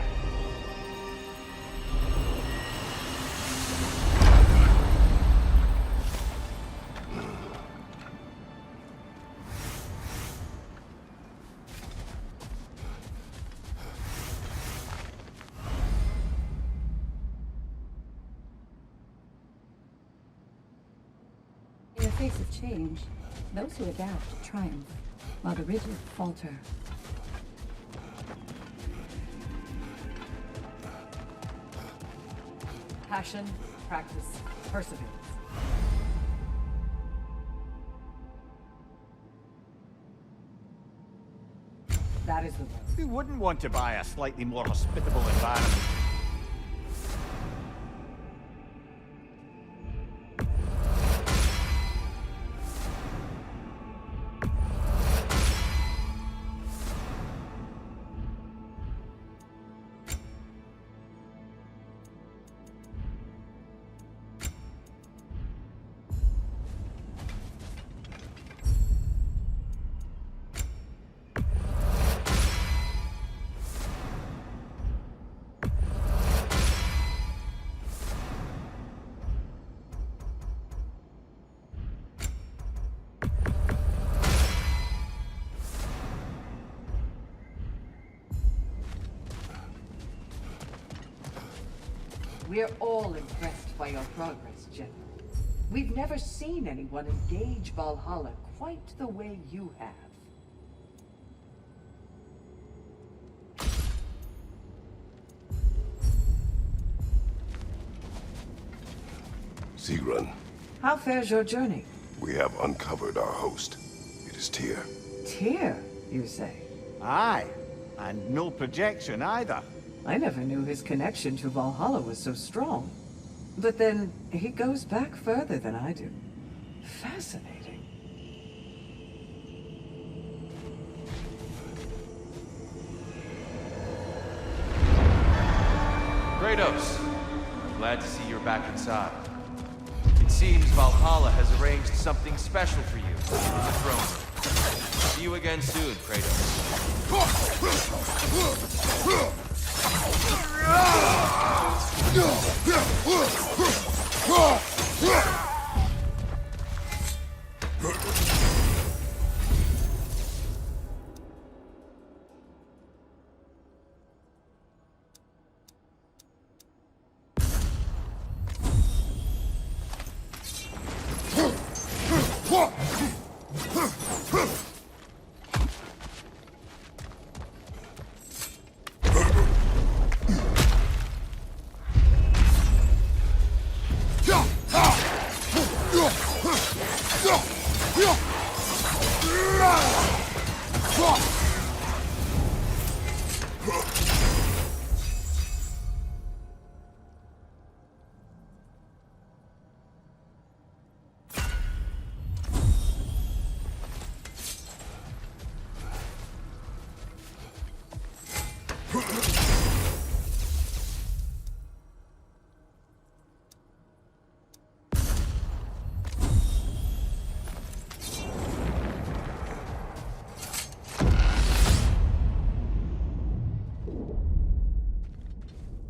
In the face of change, those who adapt triumph, while the rigid falter. Passion, practice, perseverance. That is the road. Who wouldn't want to buy a slightly more hospitable environment? We're all impressed by your progress, General. We've never seen anyone engage Valhalla quite the way you have. Sigrun, How fares your journey? we have uncovered our host. It is Tyr. Tyr, you say? Aye, and no projection either. I never knew his connection to Valhalla was so strong. But then, he goes back further than I do. Fascinating. Kratos, glad to see you're back inside. It seems Valhalla has arranged something special for you in the throne room. See you again soon, Kratos.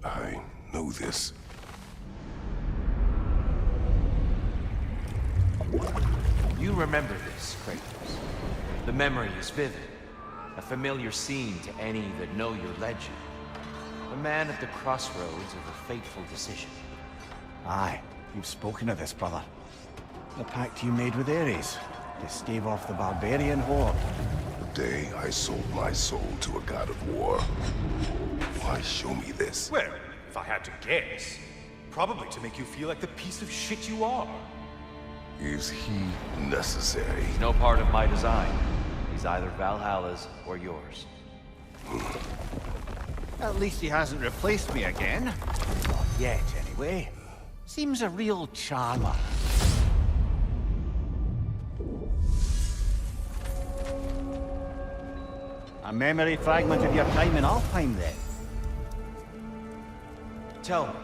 I know this. You remember this, Kratos. The memory is vivid, a familiar scene to any that know your legend. A man at the crossroads of a fateful decision. Aye, you've spoken of this, brother. The pact you made with Ares to stave off the barbarian horde. The day I sold my soul to a god of war. Why show me this? Well, if I had to guess, probably to make you feel like the piece of shit you are. Is he necessary? He's no part of my design. He's either Valhalla's or yours. At least he hasn't replaced me again. Not yet, anyway. Seems a real charmer. A memory fragment of your time in Alfheim, then? Tell me,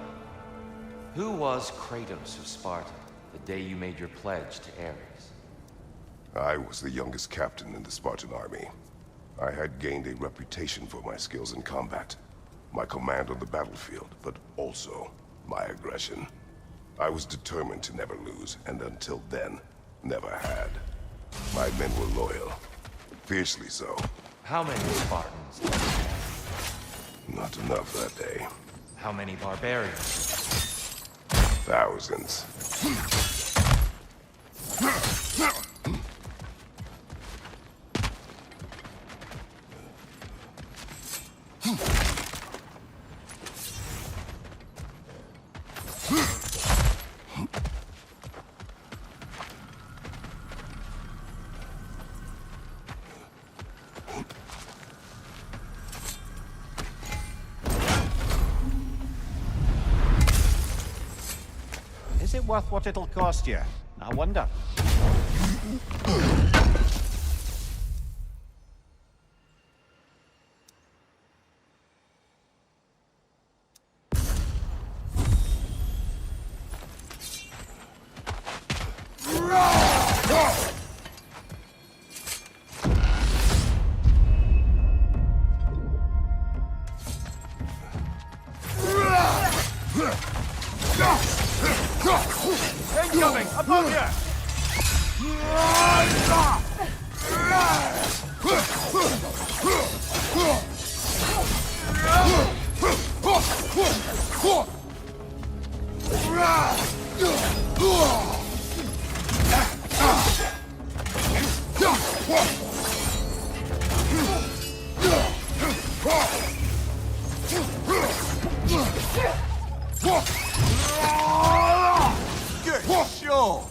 who was Kratos of Sparta the day you made your pledge to Ares? I was the youngest captain in the Spartan army. I had gained a reputation for my skills in combat, my command on the battlefield, but also my aggression. I was determined to never lose, and until then, never had. My men were loyal, fiercely so. How many Spartans did you have? Not enough that day. How many barbarians? Thousands. Is it worth what it'll cost you? I wonder. Incoming! Above you! Good show!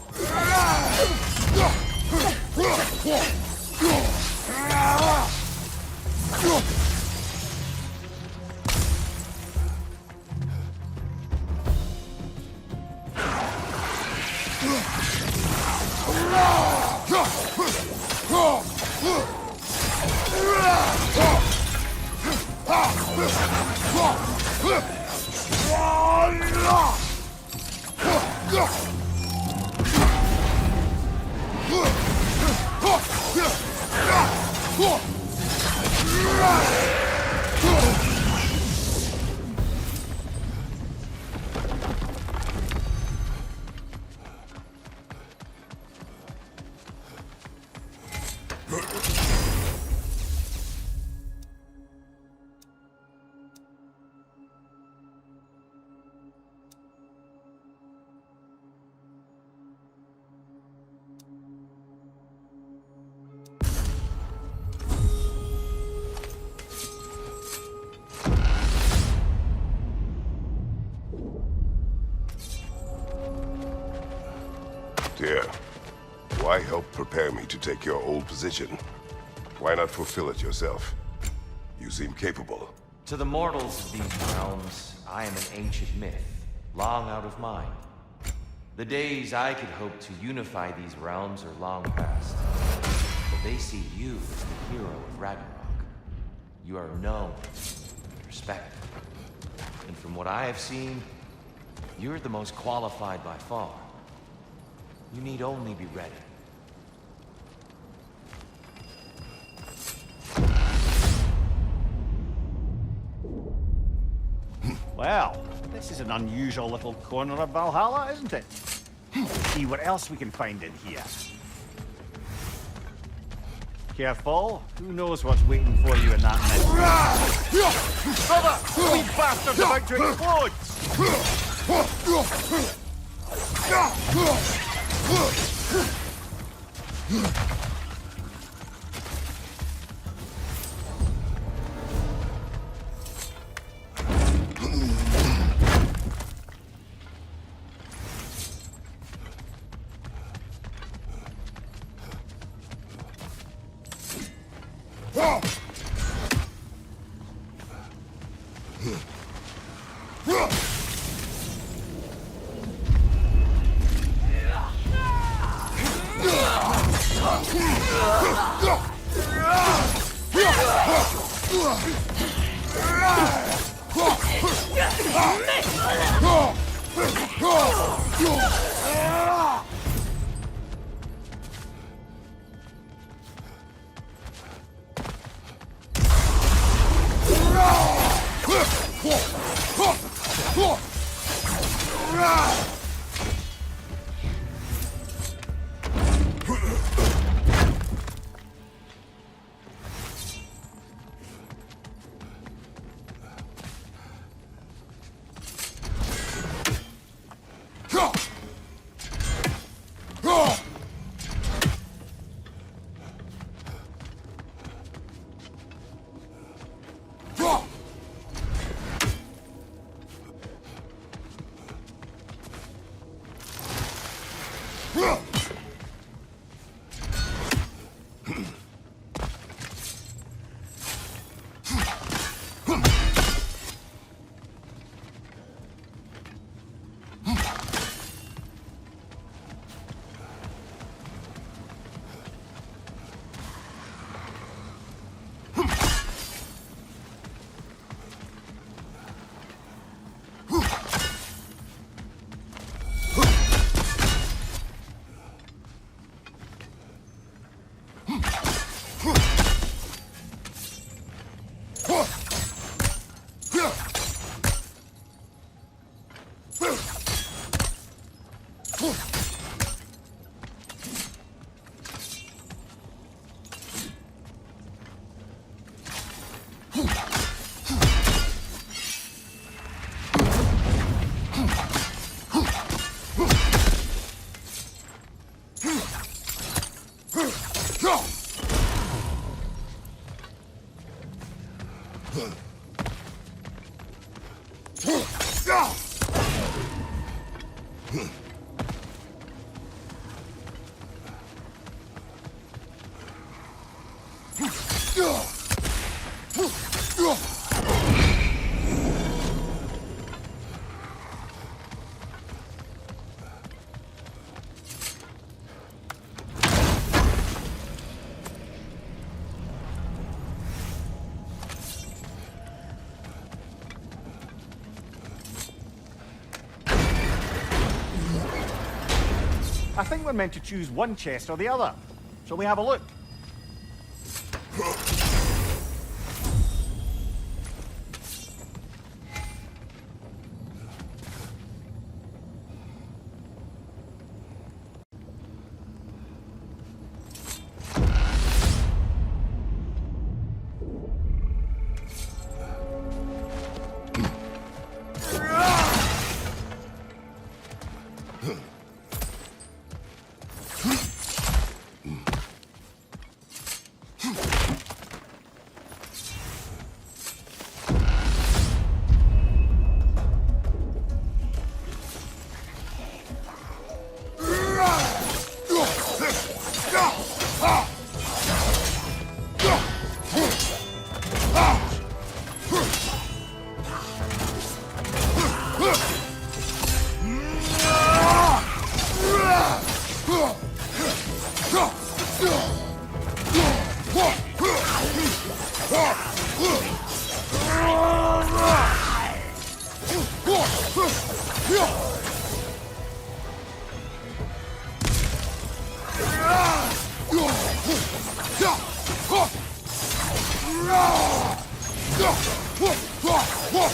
Dear, why help prepare me to take your old position? Why not fulfill it yourself? You seem capable. To the mortals of these realms, I am an ancient myth, long out of mind. The days I could hope to unify these realms are long past. But they see you as the hero of Ragnarok. You are known and respected. And from what I have seen, you're the most qualified by far. You need only be ready. Well, this is an unusual little corner of Valhalla, isn't it? Let's see what else we can find in here. Careful. Who knows what's waiting for you in that mess? Brother! The wee bastard's about to explode! I think we're meant to choose one chest or the other. Shall we have a look?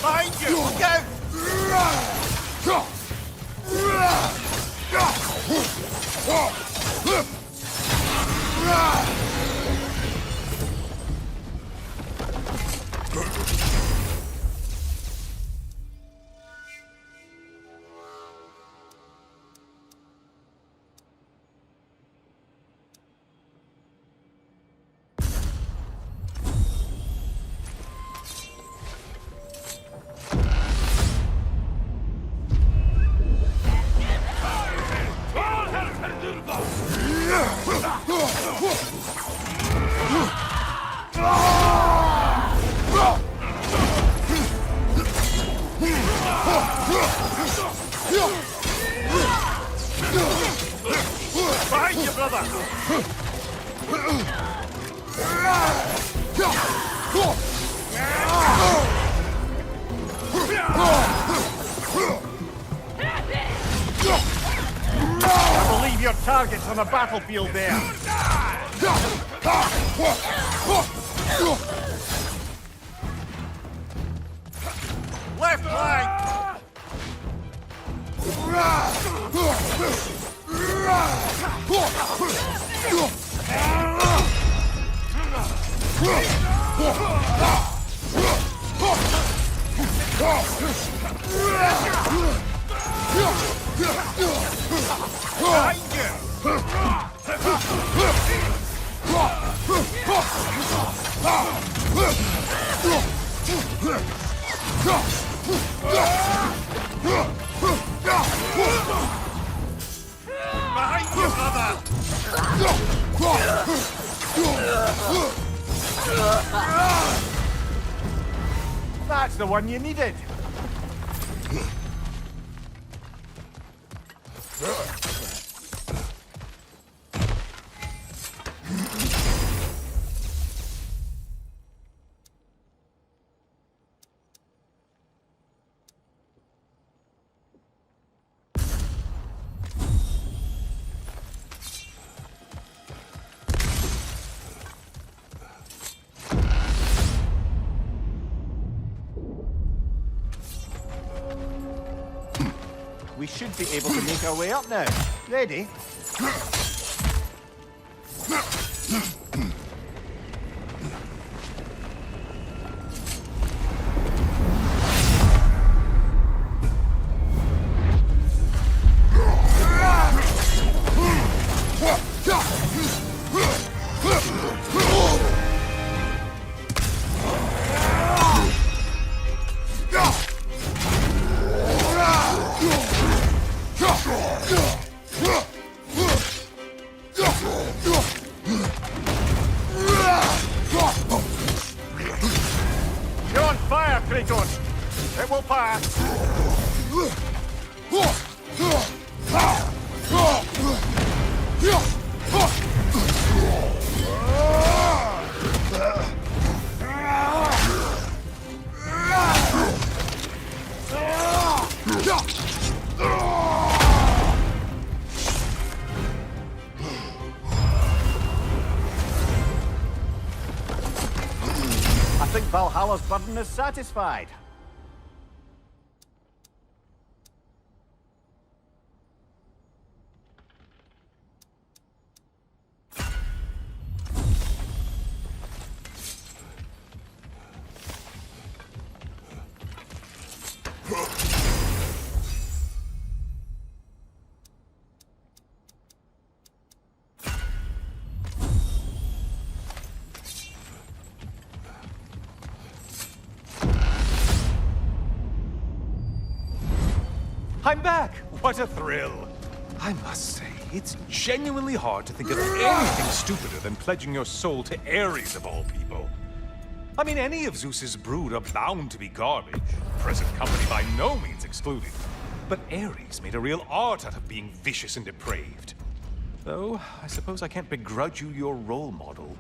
Behind you! Look out! Behind you, brother! I believe your target's on the battlefield there. Left flank! Behind you, brother! That's the one you needed. We should be able to make our way up now. Ready? You're on fire, Kratos! It will pass! I think Valhalla's burden is satisfied. I'm back! What a thrill! I must say, it's genuinely hard to think of anything stupider than pledging your soul to Ares of all people. I mean, any of Zeus's brood are bound to be garbage, present company by no means excluded. But Ares made a real art out of being vicious and depraved. Though, I suppose I can't begrudge you your role model.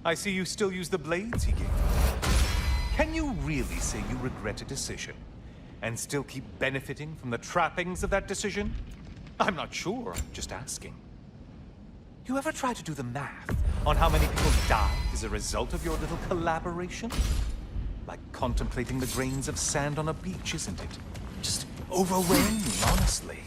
I see you still use the blades he gave you. Can you really say you regret a decision? And still keep benefiting from the trappings of that decision? I'm not sure, I'm just asking. You ever try to do the math on how many people died as a result of your little collaboration? Like contemplating the grains of sand on a beach, isn't it? Just overwhelming, honestly.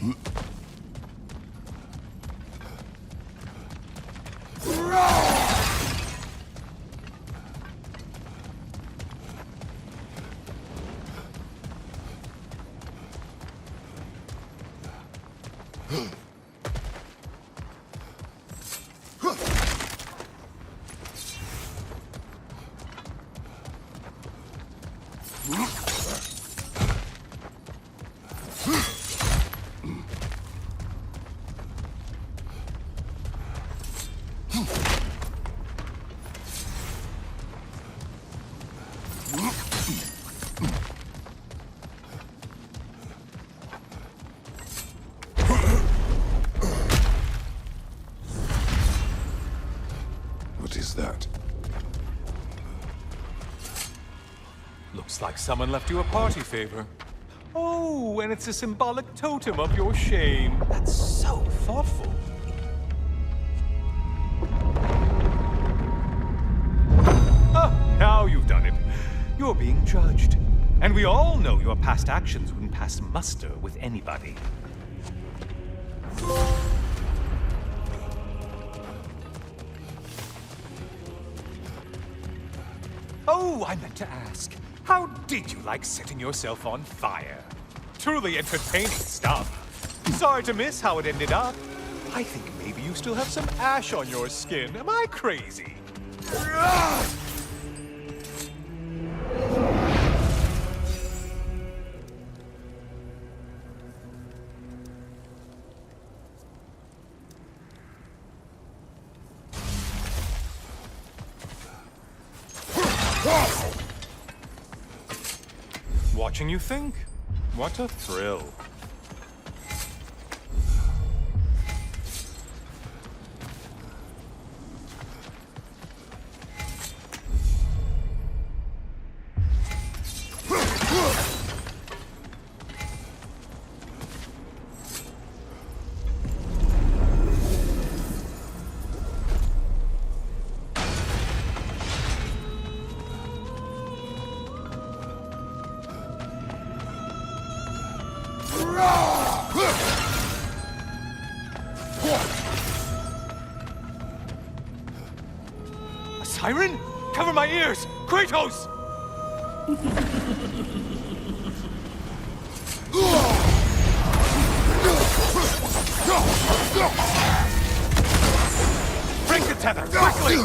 Looks like someone left you a party favor. Oh, and it's a symbolic totem of your shame. That's so thoughtful. Ah, now you've done it. You're being judged. And we all know your past actions wouldn't pass muster with anybody. Oh, I meant to ask. How did you like setting yourself on fire? Truly entertaining stuff. Sorry to miss how it ended up. I think maybe you still have some ash on your skin. Am I crazy? Watching you think? What a thrill. Siren? Cover my ears! Kratos! Break the tether, quickly!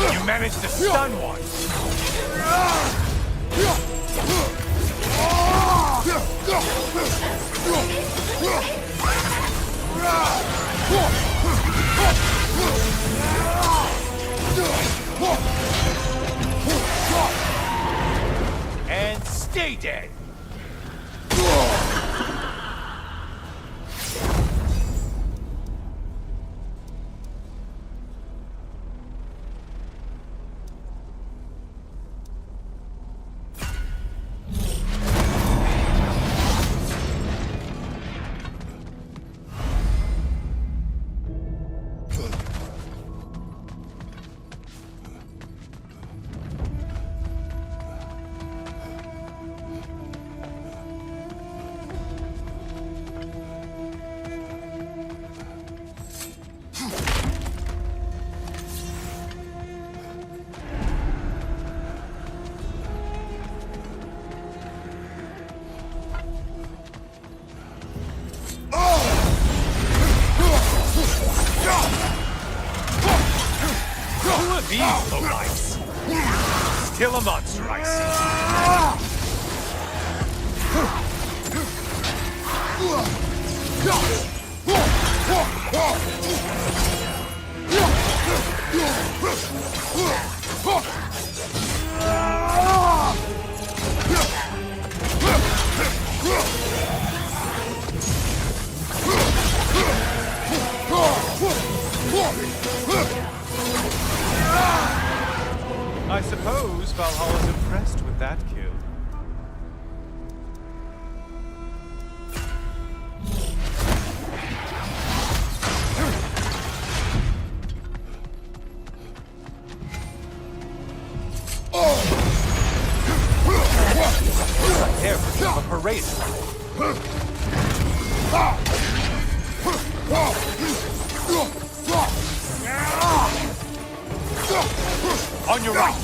You managed to stun one. And stay dead. These lowlifes. Still a monster, I see. I suppose Valhalla's impressed with that kill. There, a parade. On your right.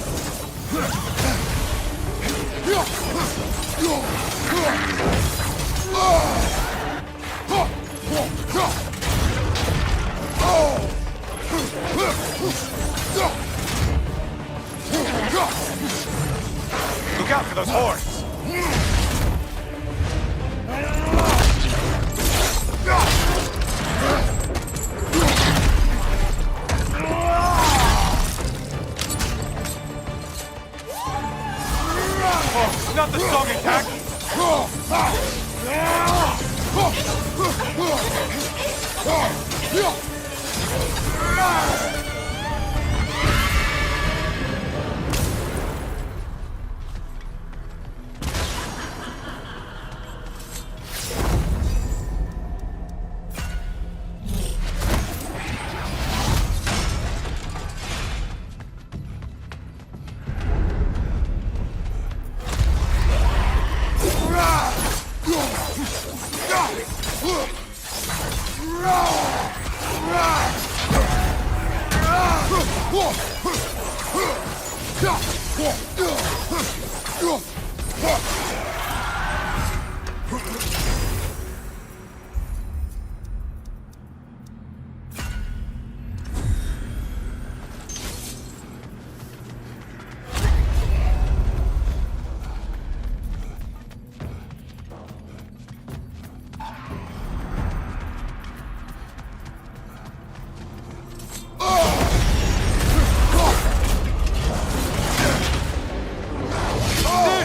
Look out for those horns! Oh, not the song attack!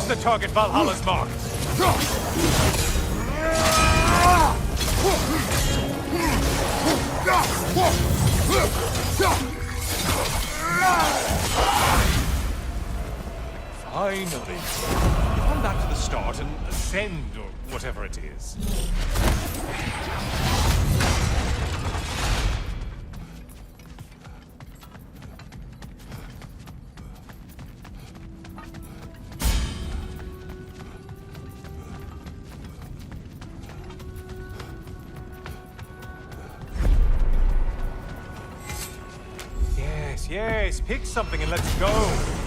The target Valhalla's marked. Finally. Come back to the start and ascend, or whatever it is. Yes, pick something and let's go!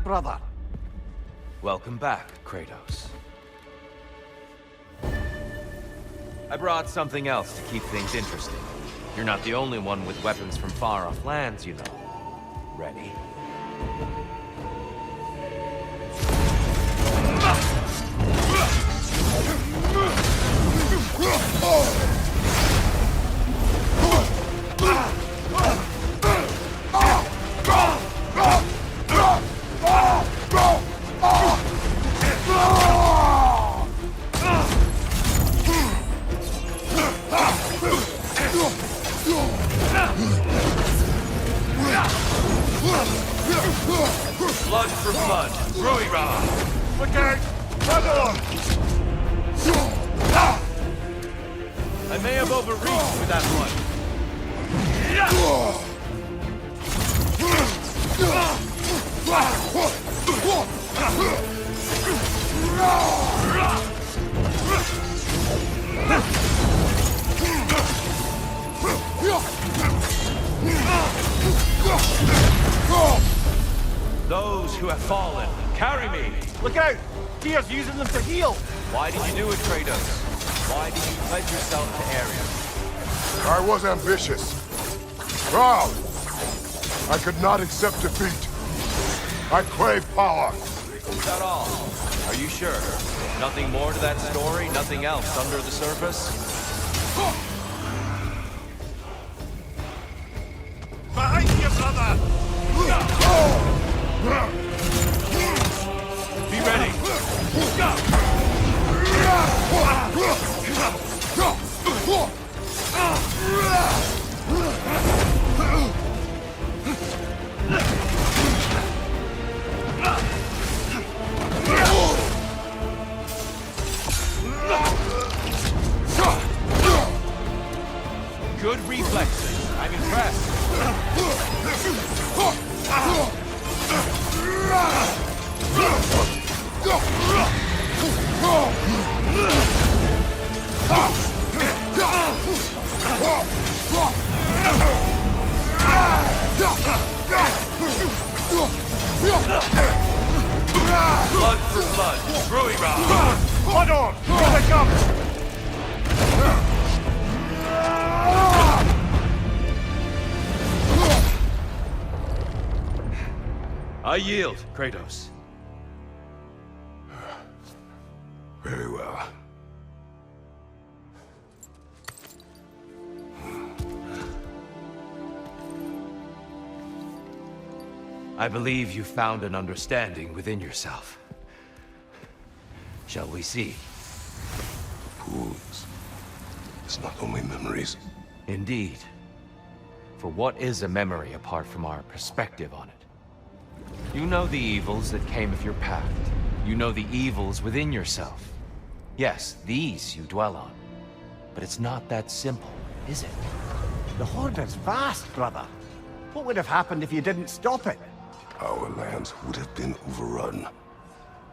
Brother. Welcome back, Kratos. I brought something else to keep things interesting. You're not the only one with weapons from far-off lands, you know. Ready? Blood for blood. Ruira! Look out! Brother! I may have overreached with that one. Those who have fallen, carry me! Look out! Tyr's using them to heal! Why did you do it, Kratos? Why did you pledge yourself to Ares? I was ambitious. Proud. I could not accept defeat. I crave power. Is that all? Are you sure? Nothing more to that story? Nothing else under the surface? Behind you, brother! Be ready! Blood for blood. Brewing round. Blood on! Here they come! I yield, Kratos. Very well. I believe you found an understanding within yourself. Shall we see? Fools. It's not only memories. Indeed. For what is a memory apart from our perspective on it? You know the evils that came of your path. You know the evils within yourself. Yes, these you dwell on. But it's not that simple, is it? The Horde is vast, brother. What would have happened if you didn't stop it? Our lands would have been overrun.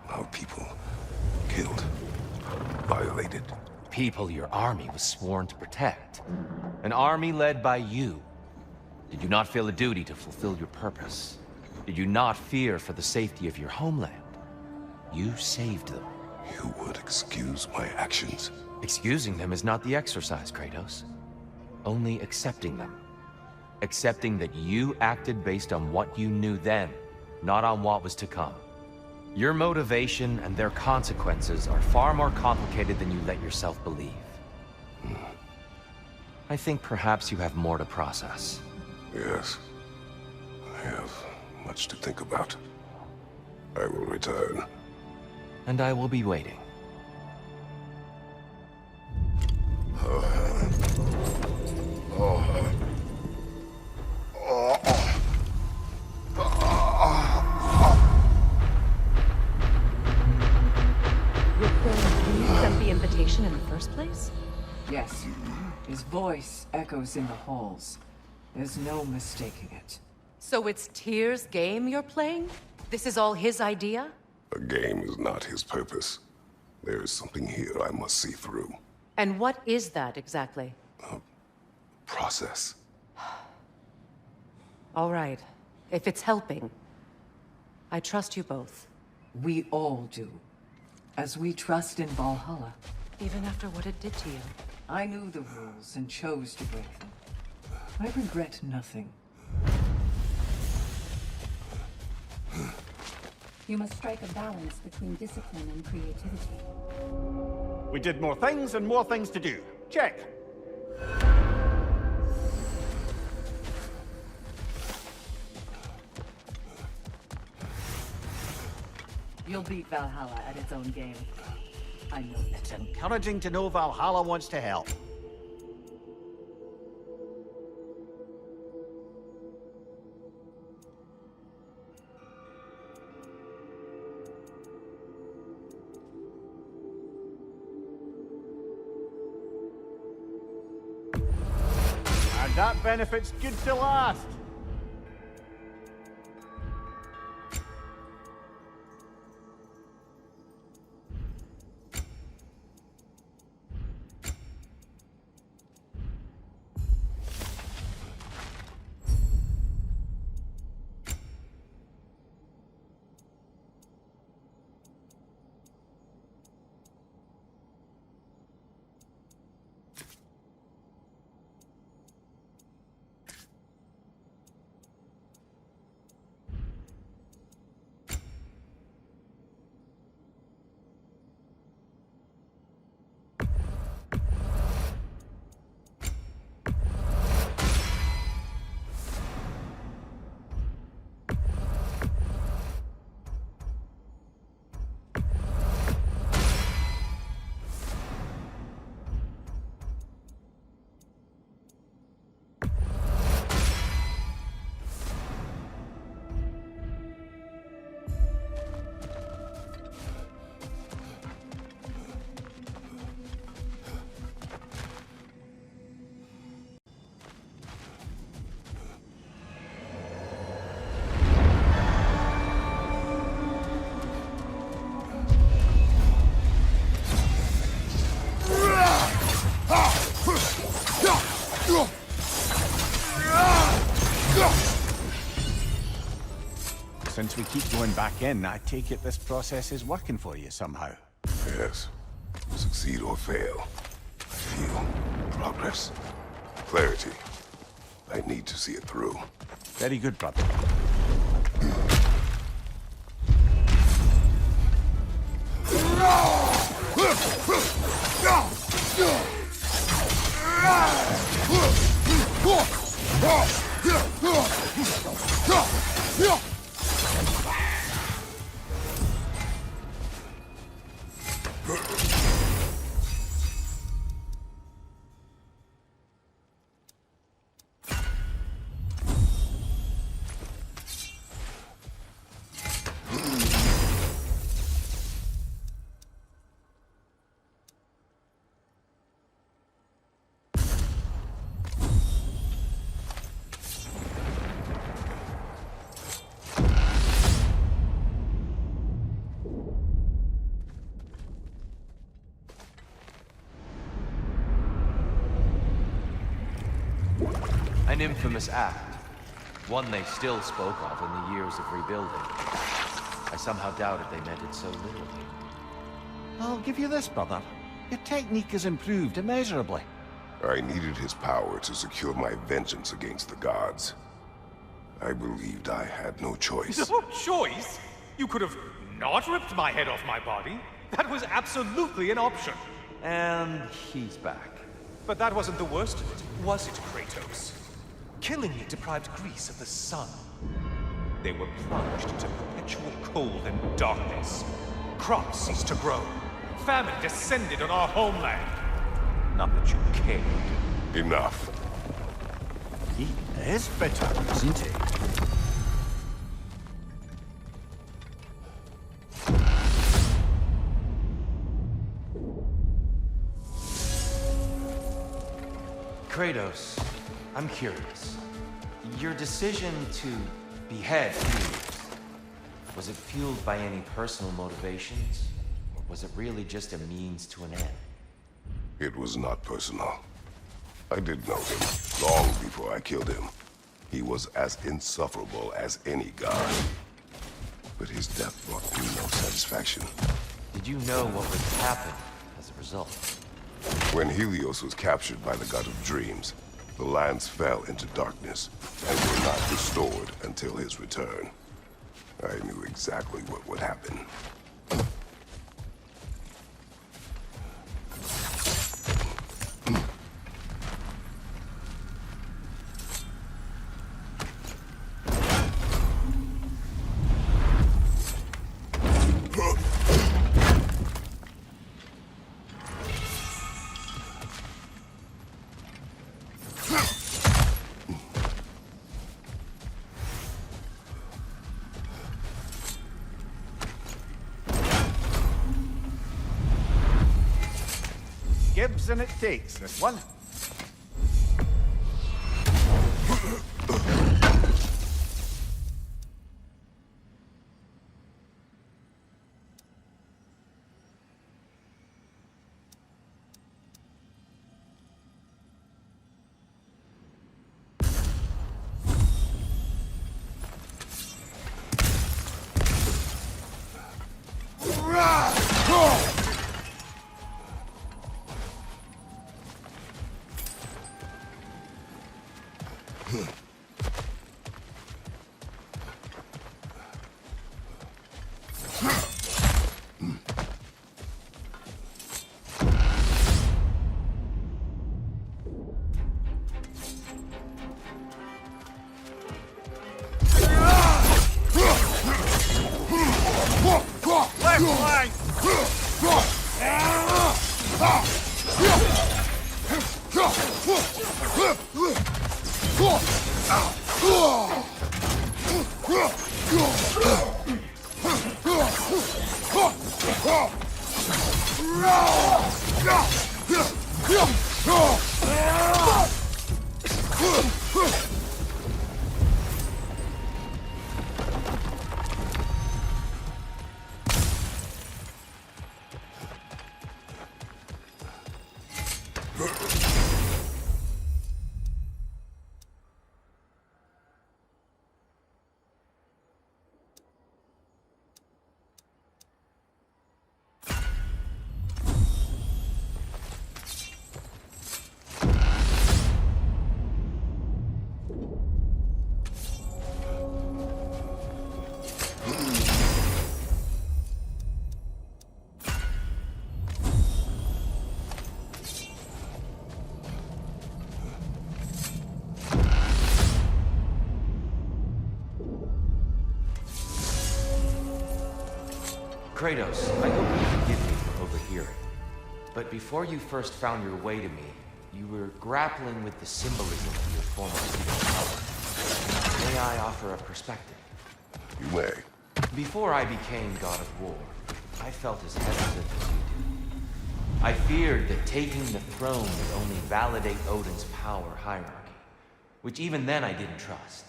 Our people killed, violated. People your army was sworn to protect. An army led by you. Did you not feel a duty to fulfill your purpose? Did you not fear for the safety of your homeland? You saved them. You would excuse my actions. Excusing them is not the exercise, Kratos. Only accepting them. Accepting that you acted based on what you knew then, not on what was to come. Your motivation and their consequences are far more complicated than you let yourself believe. I think perhaps you have more to process. Yes. I have much to think about. I will return. And I will be waiting. You sent the invitation in the first place? Yes. His voice echoes in the halls. There's no mistaking it. So it's Tyr's game you're playing? This is all his idea? A game is not his purpose. There is something here I must see through. And what is that exactly? Process. All right. If it's helping, I trust you both. We all do. As we trust in Valhalla. Even after what it did to you. I knew the rules and chose to break them. I regret nothing. You must strike a balance between discipline and creativity. We did more things and more things to do. Check. You'll beat Valhalla at its own game. I know it. It's encouraging to know Valhalla wants to help. And that benefit's good to last. going back in, I take it this process is working for you somehow. Yes. Succeed or fail. I feel progress. Clarity. I need to see it through. Very good, brother. An infamous act. One they still spoke of in the years of rebuilding. I somehow doubted they meant it so literally. I'll give you this, brother. Your technique has improved immeasurably. I needed his power to secure my vengeance against the gods. I believed I had no choice. No choice? You could have not ripped my head off my body. That was absolutely an option. And he's back. But that wasn't the worst of it, was it, Kratos? Killing me deprived Greece of the sun. They were plunged into perpetual cold and darkness. Crops ceased to grow. Famine descended on our homeland. Not that you cared. Enough. He is bitter, isn't he? Kratos, I'm curious. Your decision to behead Helios, was it fueled by any personal motivations? Or was it really just a means to an end? It was not personal. I did know him long before I killed him. He was as insufferable as any god. But his death brought me no satisfaction. Did you know what would happen as a result? When Helios was captured by the god of dreams, the lands fell into darkness and were not restored until his return. I knew exactly what would happen. Gives and it takes, this one. Kratos, I hope you forgive me for overhearing. But before you first found your way to me, you were grappling with the symbolism of your former power. May I offer a perspective? You may. Before I became God of War, I felt as hesitant as you do. I feared that taking the throne would only validate Odin's power hierarchy, which even then I didn't trust.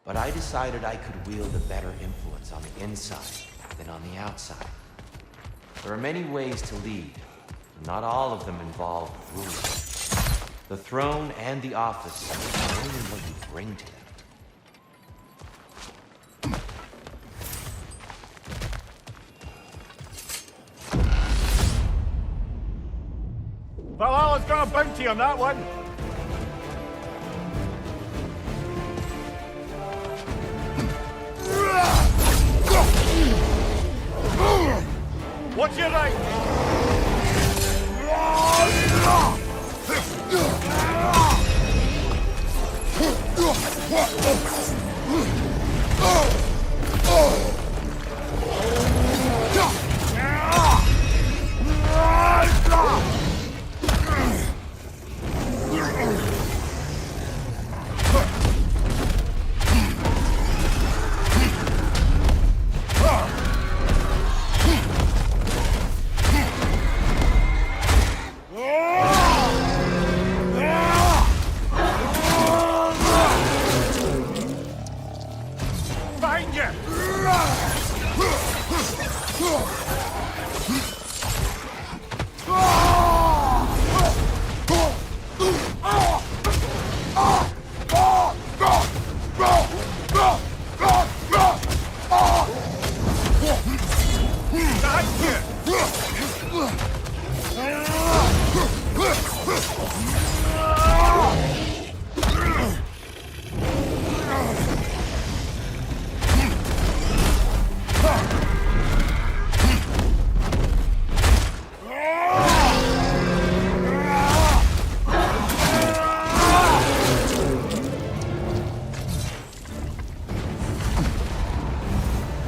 But I decided I could wield a better influence on the inside than on the outside. There are many ways to lead, and not all of them involve rules. The throne and the office are only what you bring to them. Valhalla's got a bounty on that one. What's your right?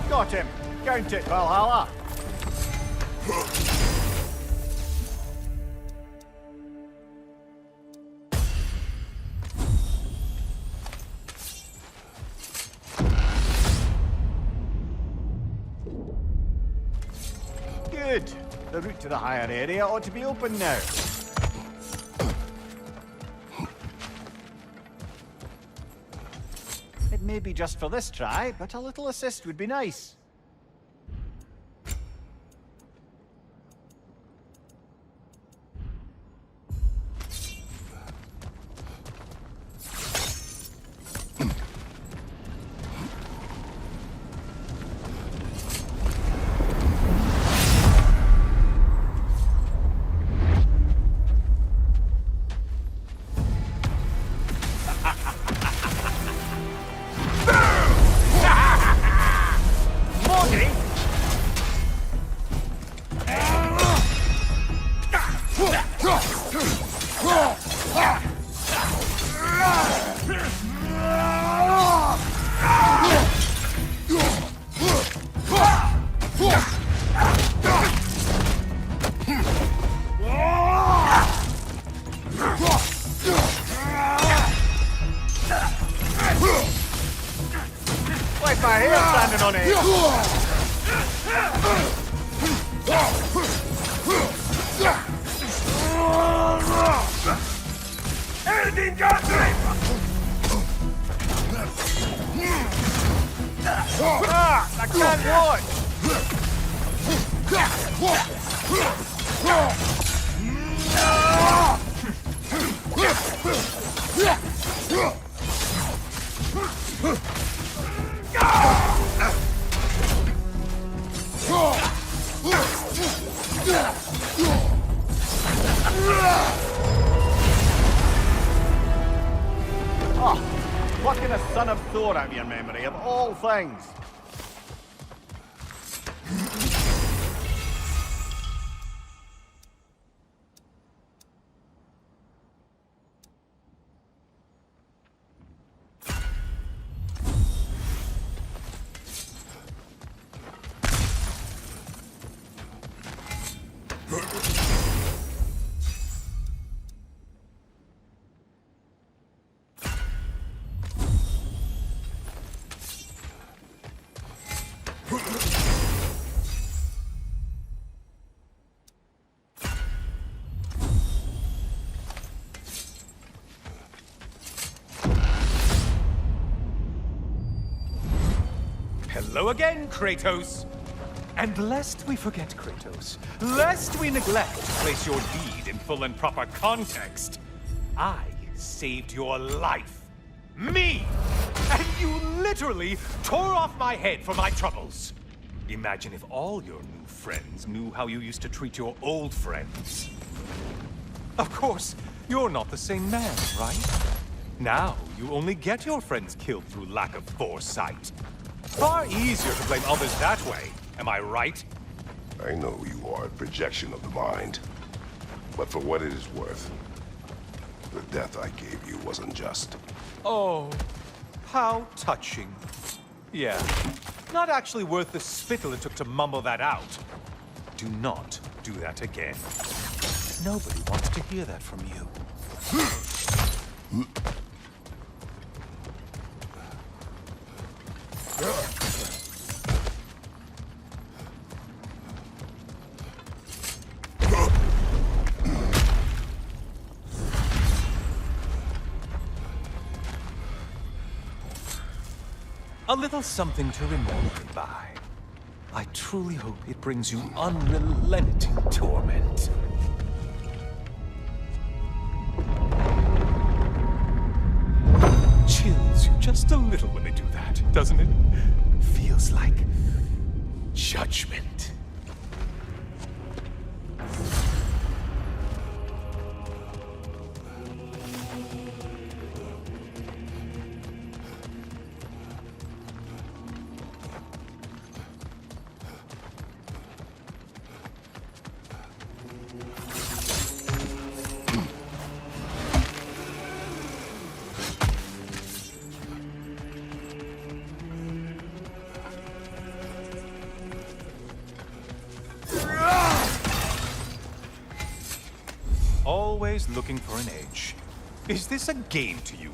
Got him. Count it, Valhalla. Good. The route to the higher area ought to be open now. It may be just for this try, but a little assist would be nice. Like my hair standing on it. Anything got me? I can't watch. Oh, plucking a son of Thor out of your memory, of all things. Hello again, Kratos! And lest we forget, Kratos, lest we neglect to place your deed in full and proper context, I saved your life. Me! And you literally tore off my head for my troubles. Imagine if all your new friends knew how you used to treat your old friends. Of course, you're not the same man, right? Now, you only get your friends killed through lack of foresight. Far easier to blame others that way, am I right? I know you are a projection of the mind. But for what it is worth, the death I gave you wasn't just. Oh, how touching. Yeah, not actually worth the spittle it took to mumble that out. Do not do that again. Nobody wants to hear that from you. A little something to remember me by. I truly hope it brings you unrelenting torment. Chills you just a little when they do that, doesn't it? Feels like judgment. Always looking for an edge. Is this a game to you?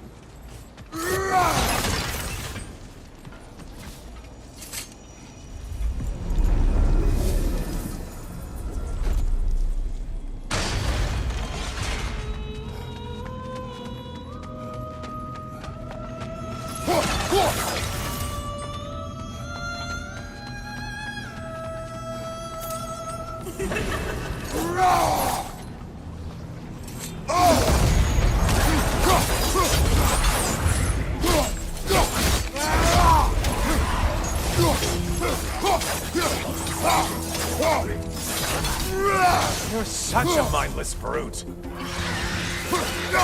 You're such a mindless brute.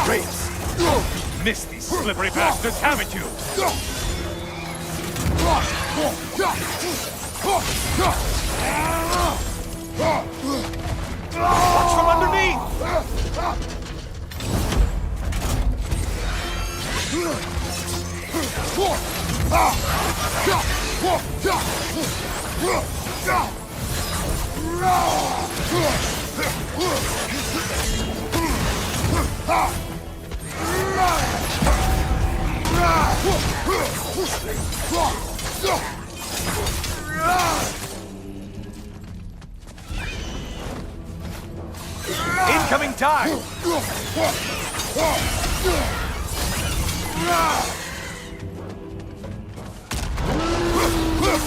Great. Missed these slippery bastards, haven't you? Watch from underneath! Incoming time!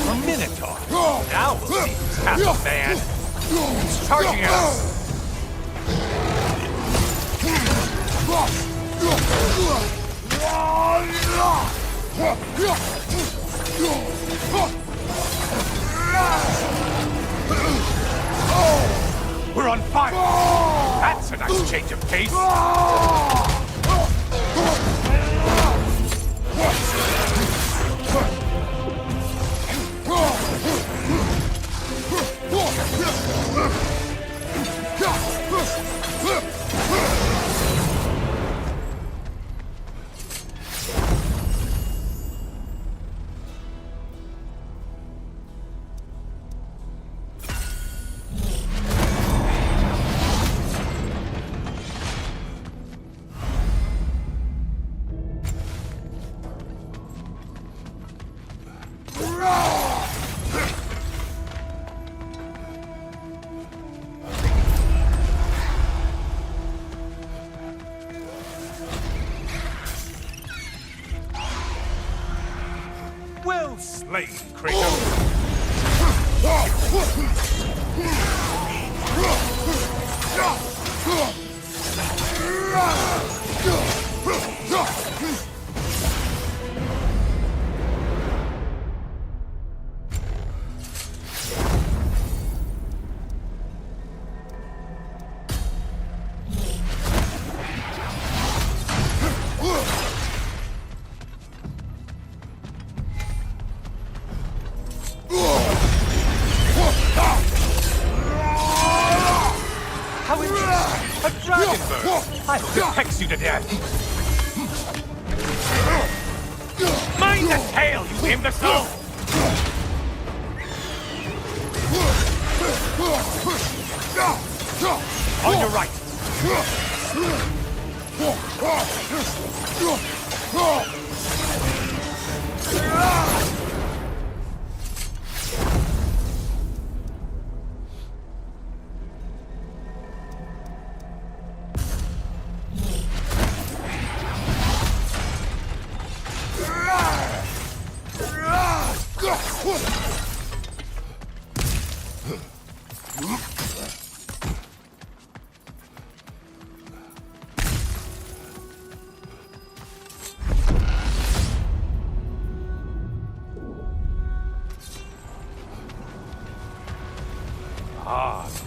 A Minotaur! Now we'll see who's half a man! He's charging us! We're on fire! That's a nice change of pace! blade, Kratos! How interesting! A dragon bird! I hope it pecks you to death! Mind the tail, you imbecile! On your right!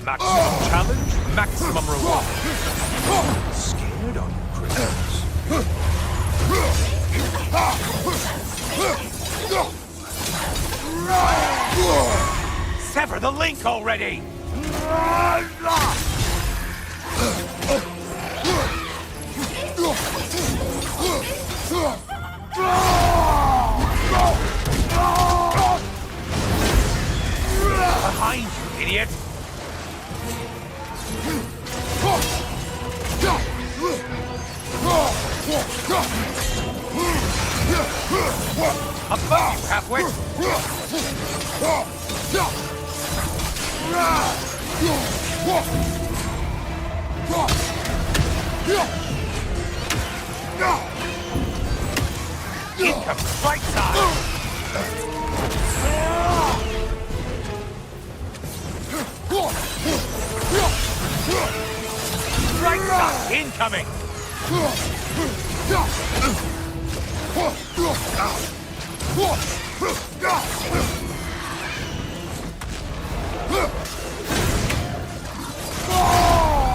Maximum challenge, maximum reward. Scared on you, Kratos? Sever the link already! Behind you, idiot! Above you, halfwit! Incoming right side! Right side incoming!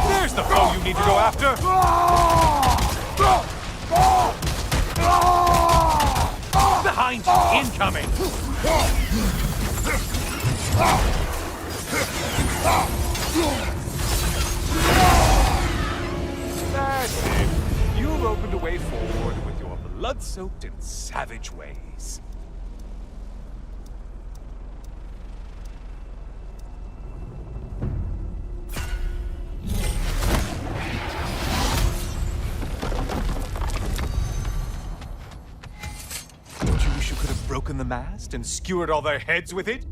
There's the foe you need to go after! Behind you, incoming! That's it. You've opened a way forward with your blood-soaked and savage ways. Don't you wish you could have broken the mast and skewered all their heads with it?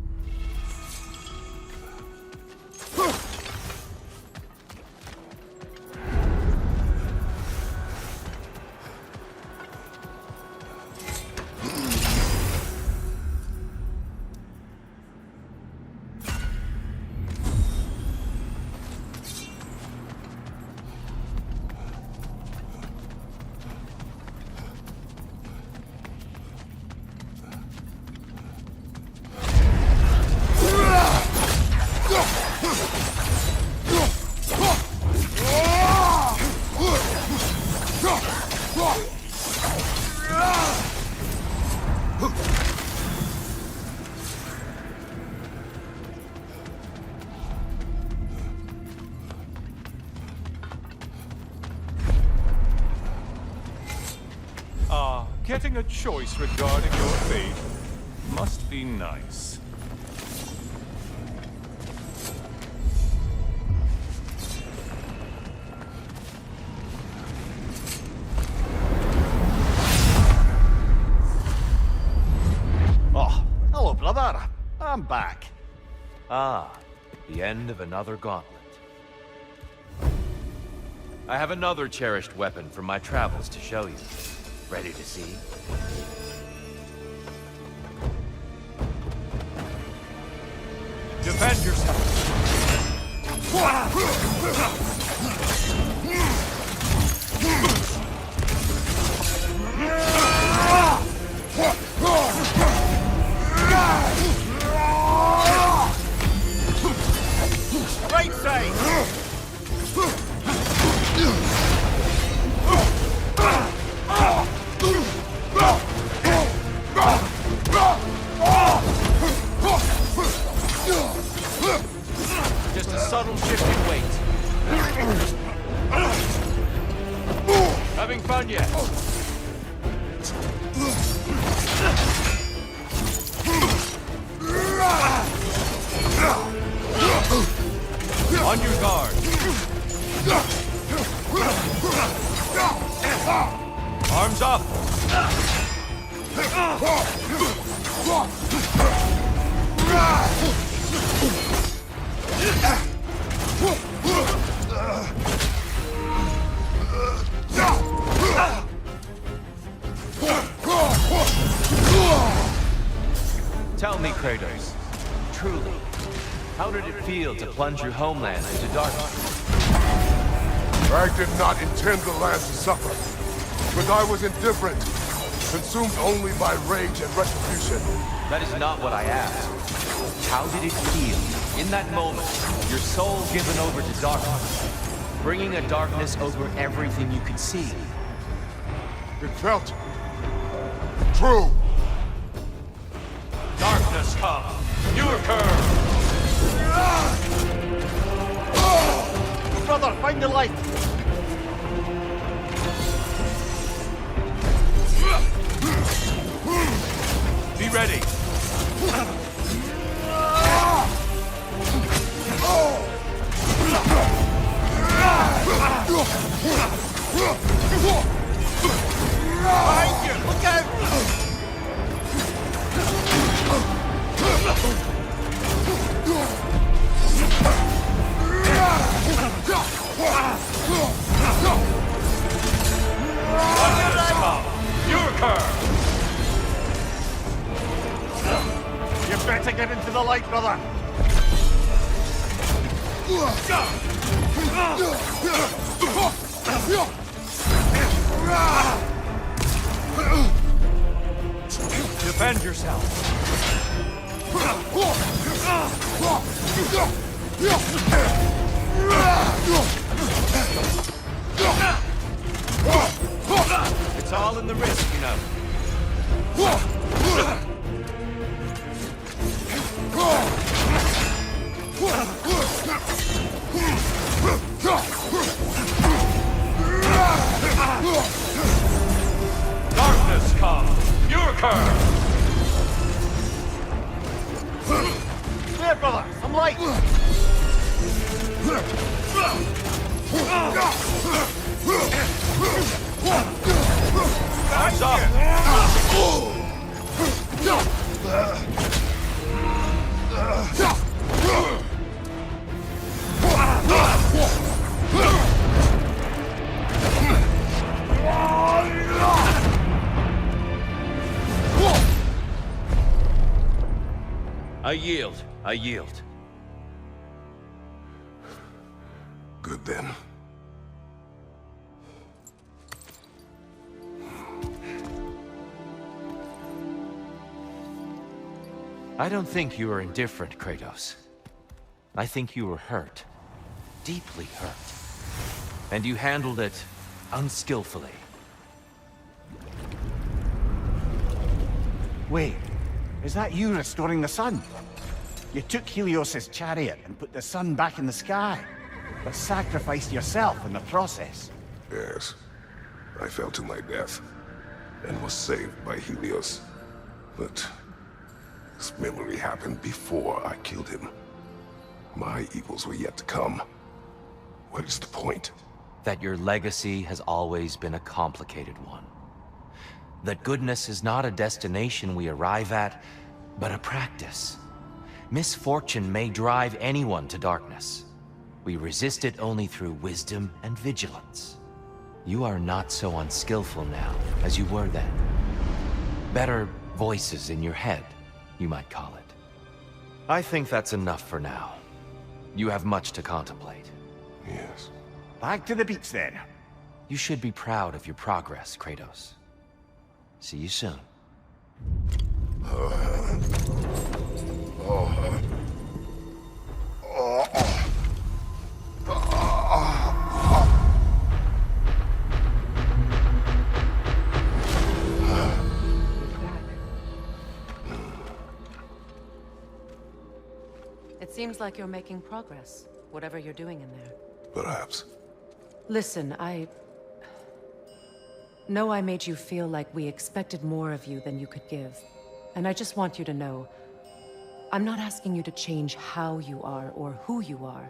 Getting a choice regarding your fate must be nice. Oh, hello, brother. I'm back. Ah, the end of another gauntlet. I have another cherished weapon from my travels to show you. Ready to see? Defend yourself. Right side! Just a subtle shift in weight. Having fun yet? On your guard. Arms up. Tell me, Kratos, truly, how did it feel to plunge your homeland into darkness? I did not intend the land to suffer, but I was indifferent, consumed only by rage and retribution. That is not what I asked. How did it feel, in that moment, your soul given over to darkness, bringing a darkness over everything you could see? It felt true. Darkness come, you occur. Brother, find the light! Be ready. Behind you! Look out! You occur. You better get into the light, brother! Defend yourself. It's all in the wrist, you know. Darkness come. You occur. There, brother! Some light! Hands up. I yield. I yield. Good then. I don't think you were indifferent, Kratos. I think you were hurt. Deeply hurt. And you handled it unskillfully. Wait, is that you restoring the sun? You took Helios's chariot and put the sun back in the sky, but sacrificed yourself in the process. Yes. I fell to my death, and was saved by Helios. But this memory happened before I killed him. My evils were yet to come. What is the point? That your legacy has always been a complicated one. That goodness is not a destination we arrive at, but a practice. Misfortune may drive anyone to darkness. We resist it only through wisdom and vigilance. You are not so unskillful now as you were then. Better voices in your head, you might call it. I think that's enough for now. You have much to contemplate. Yes. Back to the beach then. You should be proud of your progress, Kratos. See you soon. It seems like you're making progress, whatever you're doing in there. Perhaps. Listen, I know I made you feel like we expected more of you than you could give. And I just want you to know, I'm not asking you to change how you are or who you are.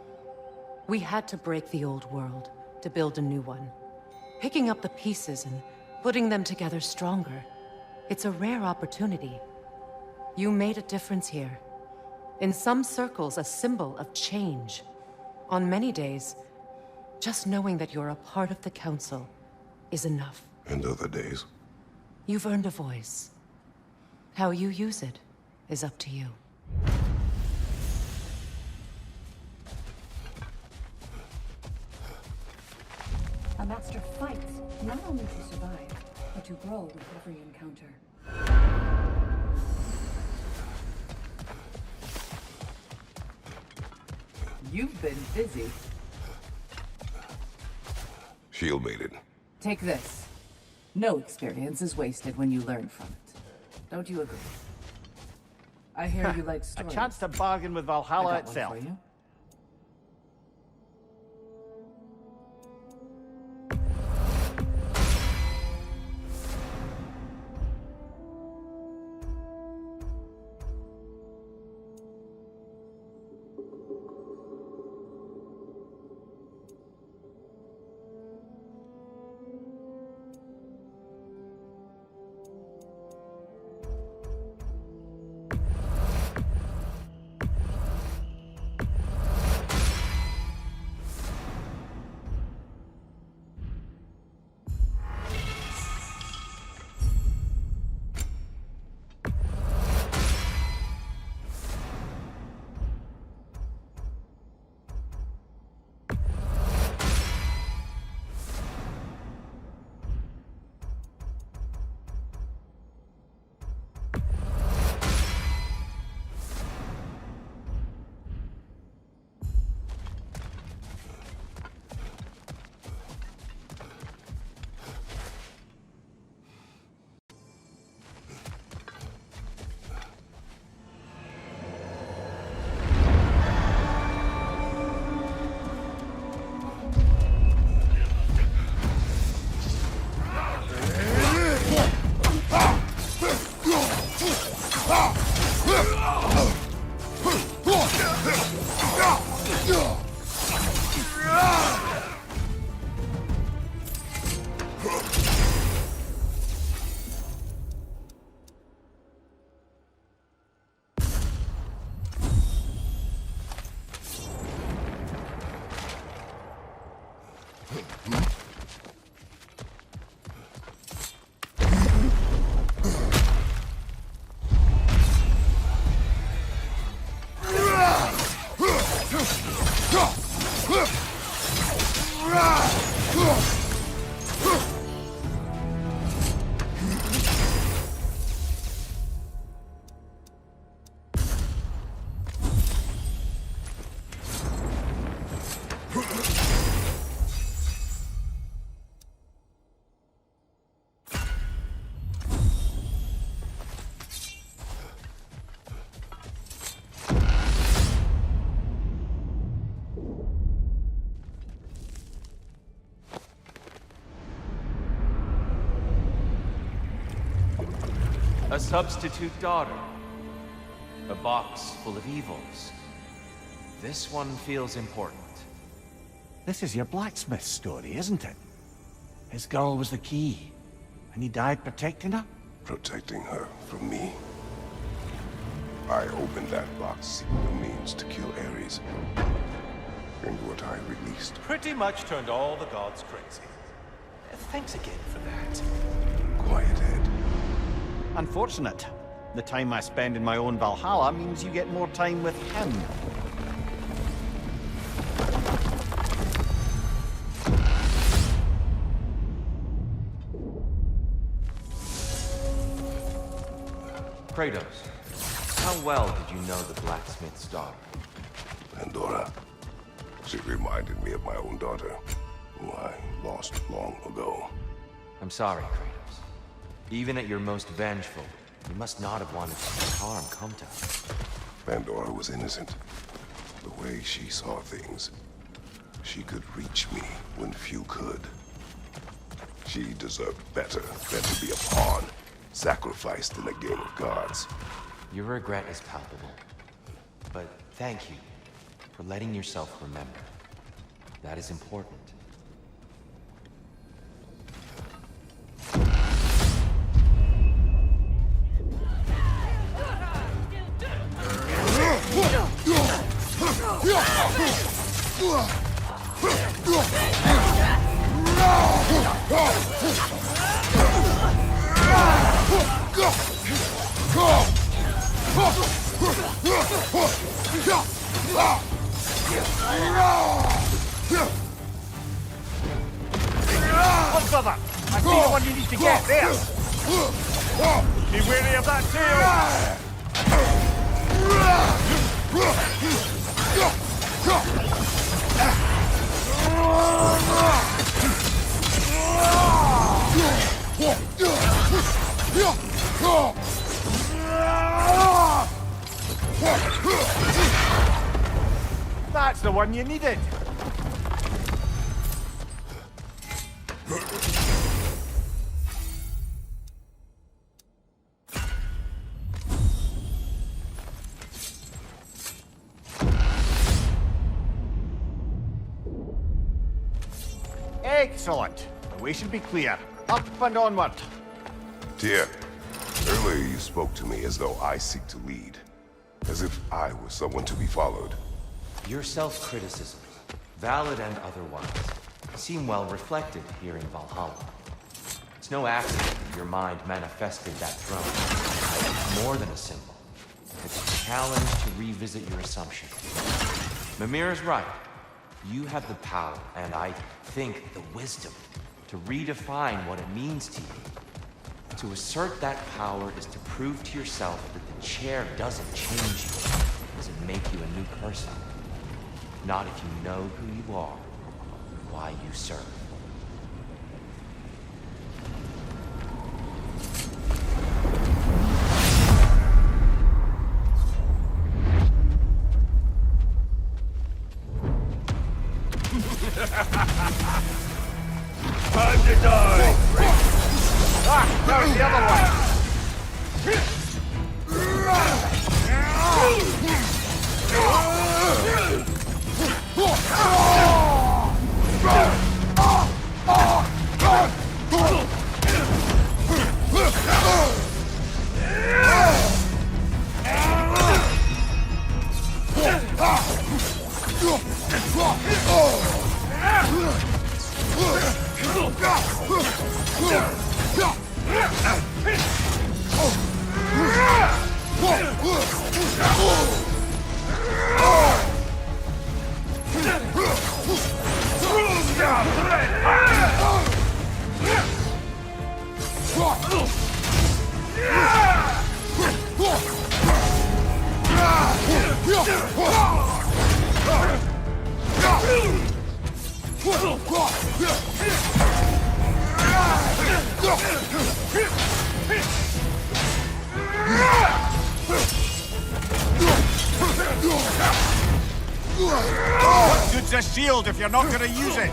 We had to break the old world to build a new one. Picking up the pieces and putting them together stronger. It's a rare opportunity. You made a difference here. In some circles, a symbol of change. On many days, just knowing that you're a part of the Council is enough. And other days? You've earned a voice. How you use it is up to you. A master fights not only to survive, but to grow with every encounter. You've been busy. Shield made it. Take this. No experience is wasted when you learn from it. Don't you agree? I hear you like A stories. chance to bargain with Valhalla I got one itself. for you. A substitute daughter. A box full of evils. This one feels important. This is your blacksmith story, isn't it? His girl was the key, and he died protecting her? Protecting her from me. I opened that box seeking a means to kill Ares. And what I released. Pretty much turned all the gods crazy. Thanks again for that. Quiet head. Unfortunate. The time I spend in my own Valhalla means you get more time with him. Kratos, how well did you know the blacksmith's daughter? Pandora. She reminded me of my own daughter, who I lost long ago. I'm sorry, Kratos. Even at your most vengeful, you must not have wanted to see harm come to her. Pandora was innocent. The way she saw things, she could reach me when few could. She deserved better than to be a pawn, sacrificed in a game of gods. Your regret is palpable. But thank you for letting yourself remember. That is important. Look, brother! I see the one you need to get there! Be wary of that tail! That's the one you needed! Excellent. The way should be clear. Up and onward. Dear, earlier you spoke to me as though I seek to lead. As if I were someone to be followed. Your self-criticisms, valid and otherwise, seem well reflected here in Valhalla. It's no accident that your mind manifested that throne. It's more than a symbol. It's a challenge to revisit your assumptions. Mimir is right. You have the power, and I think the wisdom, to redefine what it means to you. To assert that power is to prove to yourself that the chair doesn't change you, doesn't make you a new person. Not if you know who you are, and why you serve. Time to die! Ah, that was the other one! What good's a shield if you're not going to use it?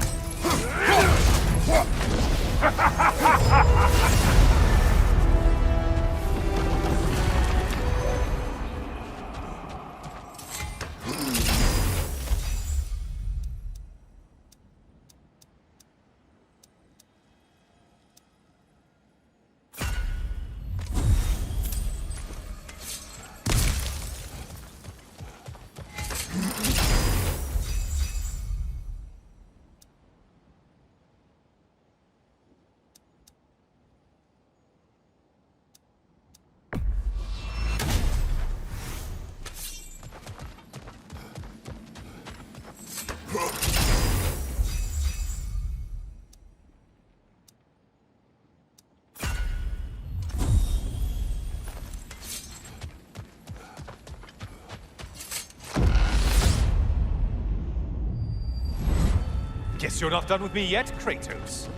Guess you're not done with me yet, Kratos.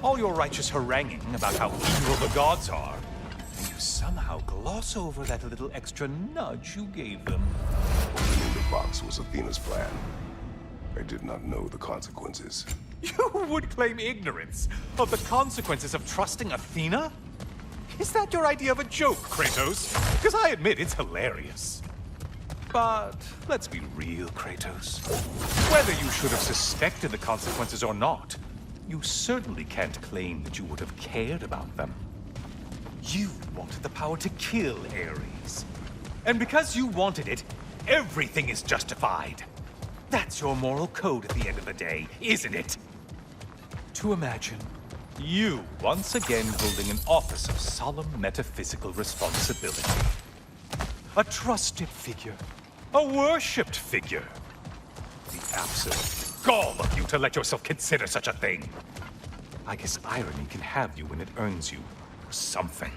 All your righteous haranguing about how evil the gods are, and you somehow gloss over that little extra nudge you gave them. Opening the box was Athena's plan. I did not know the consequences. You would claim ignorance of the consequences of trusting Athena? Is that your idea of a joke, Kratos? Because I admit it's hilarious. But let's be real, Kratos. Whether you should have suspected the consequences or not, you certainly can't claim that you would have cared about them. You wanted the power to kill Ares. And because you wanted it, everything is justified. That's your moral code at the end of the day, isn't it? To imagine you once again holding an office of solemn metaphysical responsibility. A trusted figure. A worshipped figure. The absolute gall of you to let yourself consider such a thing. I guess irony can have you when it earns you something.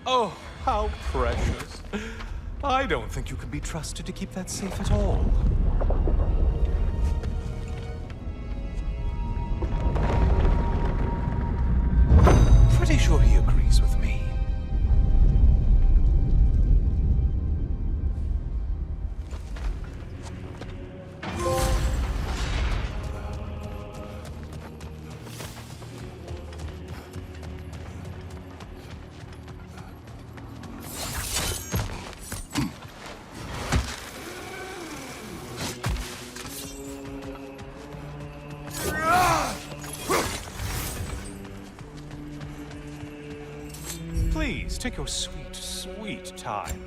Oh, how precious. I don't think you can be trusted to keep that safe at all. Pretty sure he agrees with me. Please, take your sweet, sweet time.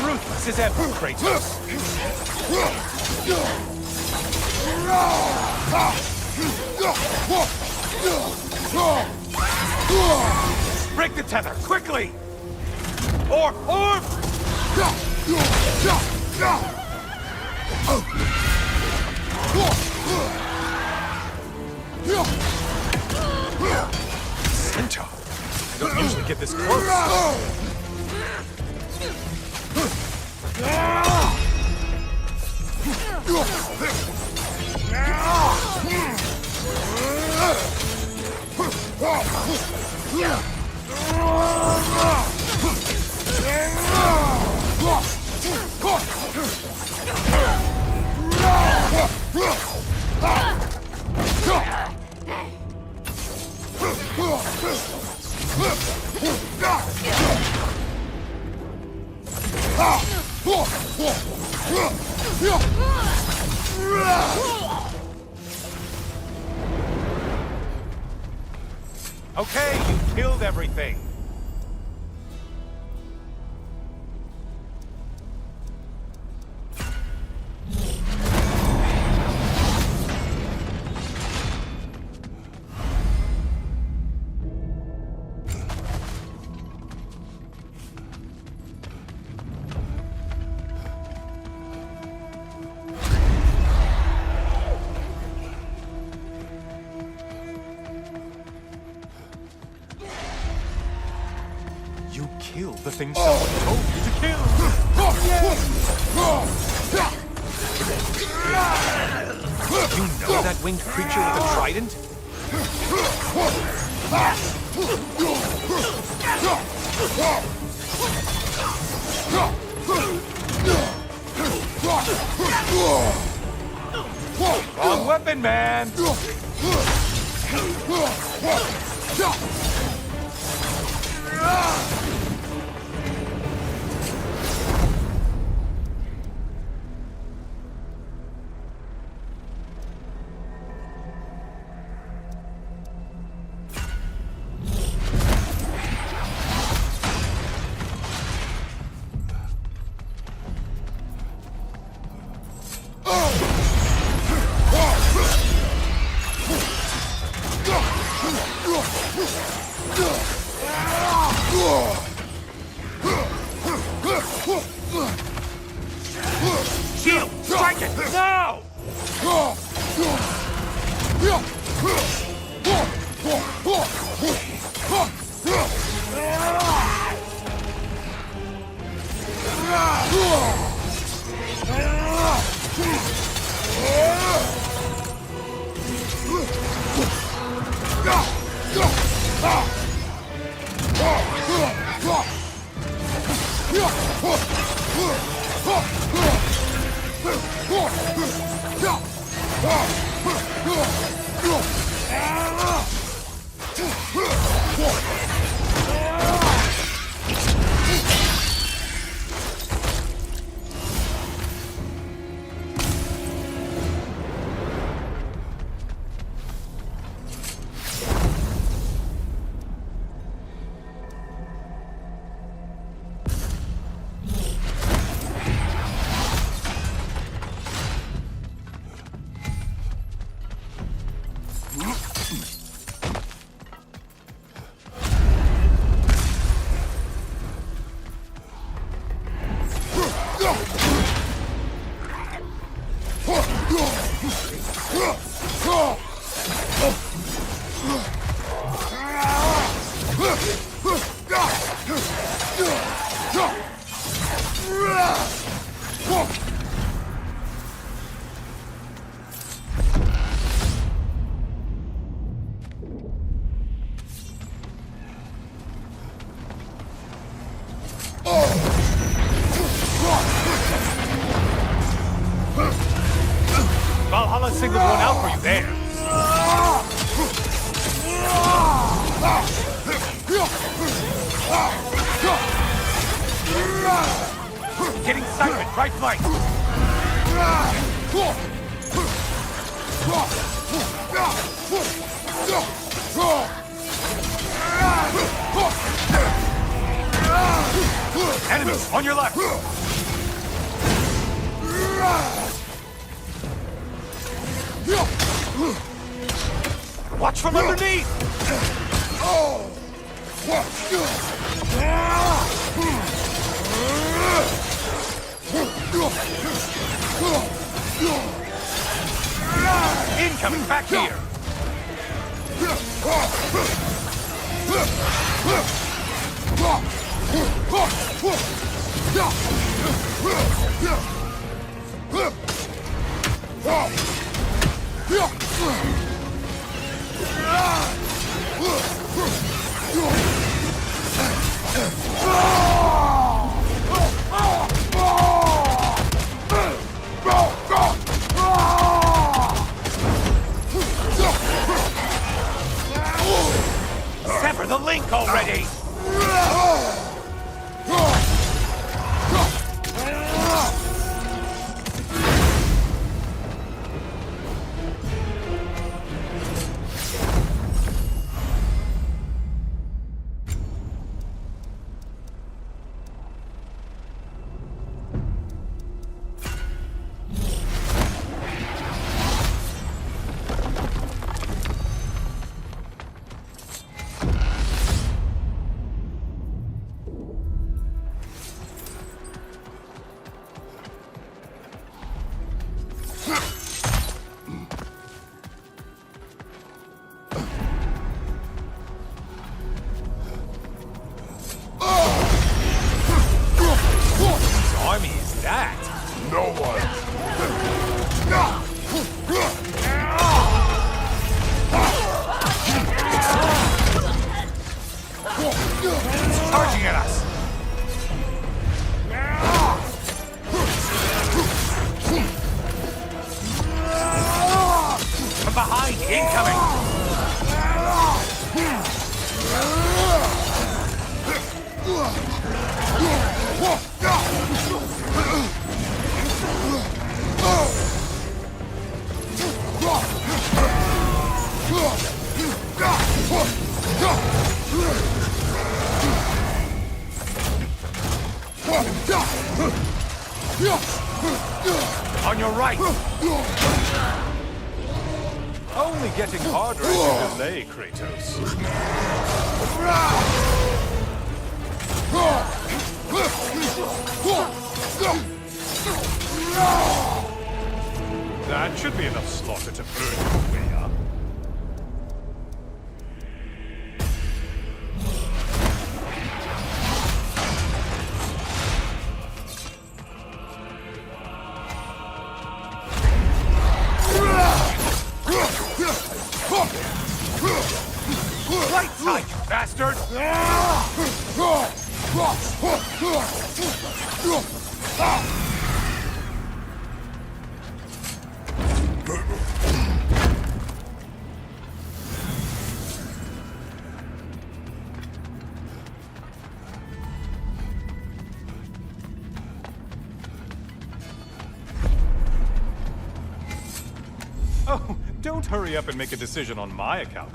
Ruthless as ever, Kratos. Break the tether, quickly! Or... Centaur. I don't usually get this close. Okay, you killed everything. You killed the thing someone told you to kill! You know that winged creature with a trident? Wrong weapon, man! Shield! Strike it! Now! Valhalla singled one out for you there. Getting sighted, right flank. Enemies on your left. Watch from underneath! Incoming back here! Sever the link already! that? No one. It's charging at us! From behind! Incoming! On your right! Only getting harder as you delay, Kratos. That should be enough slaughter to burn your way up. Right side, you bastard! Oh, don't hurry up and make a decision on my account.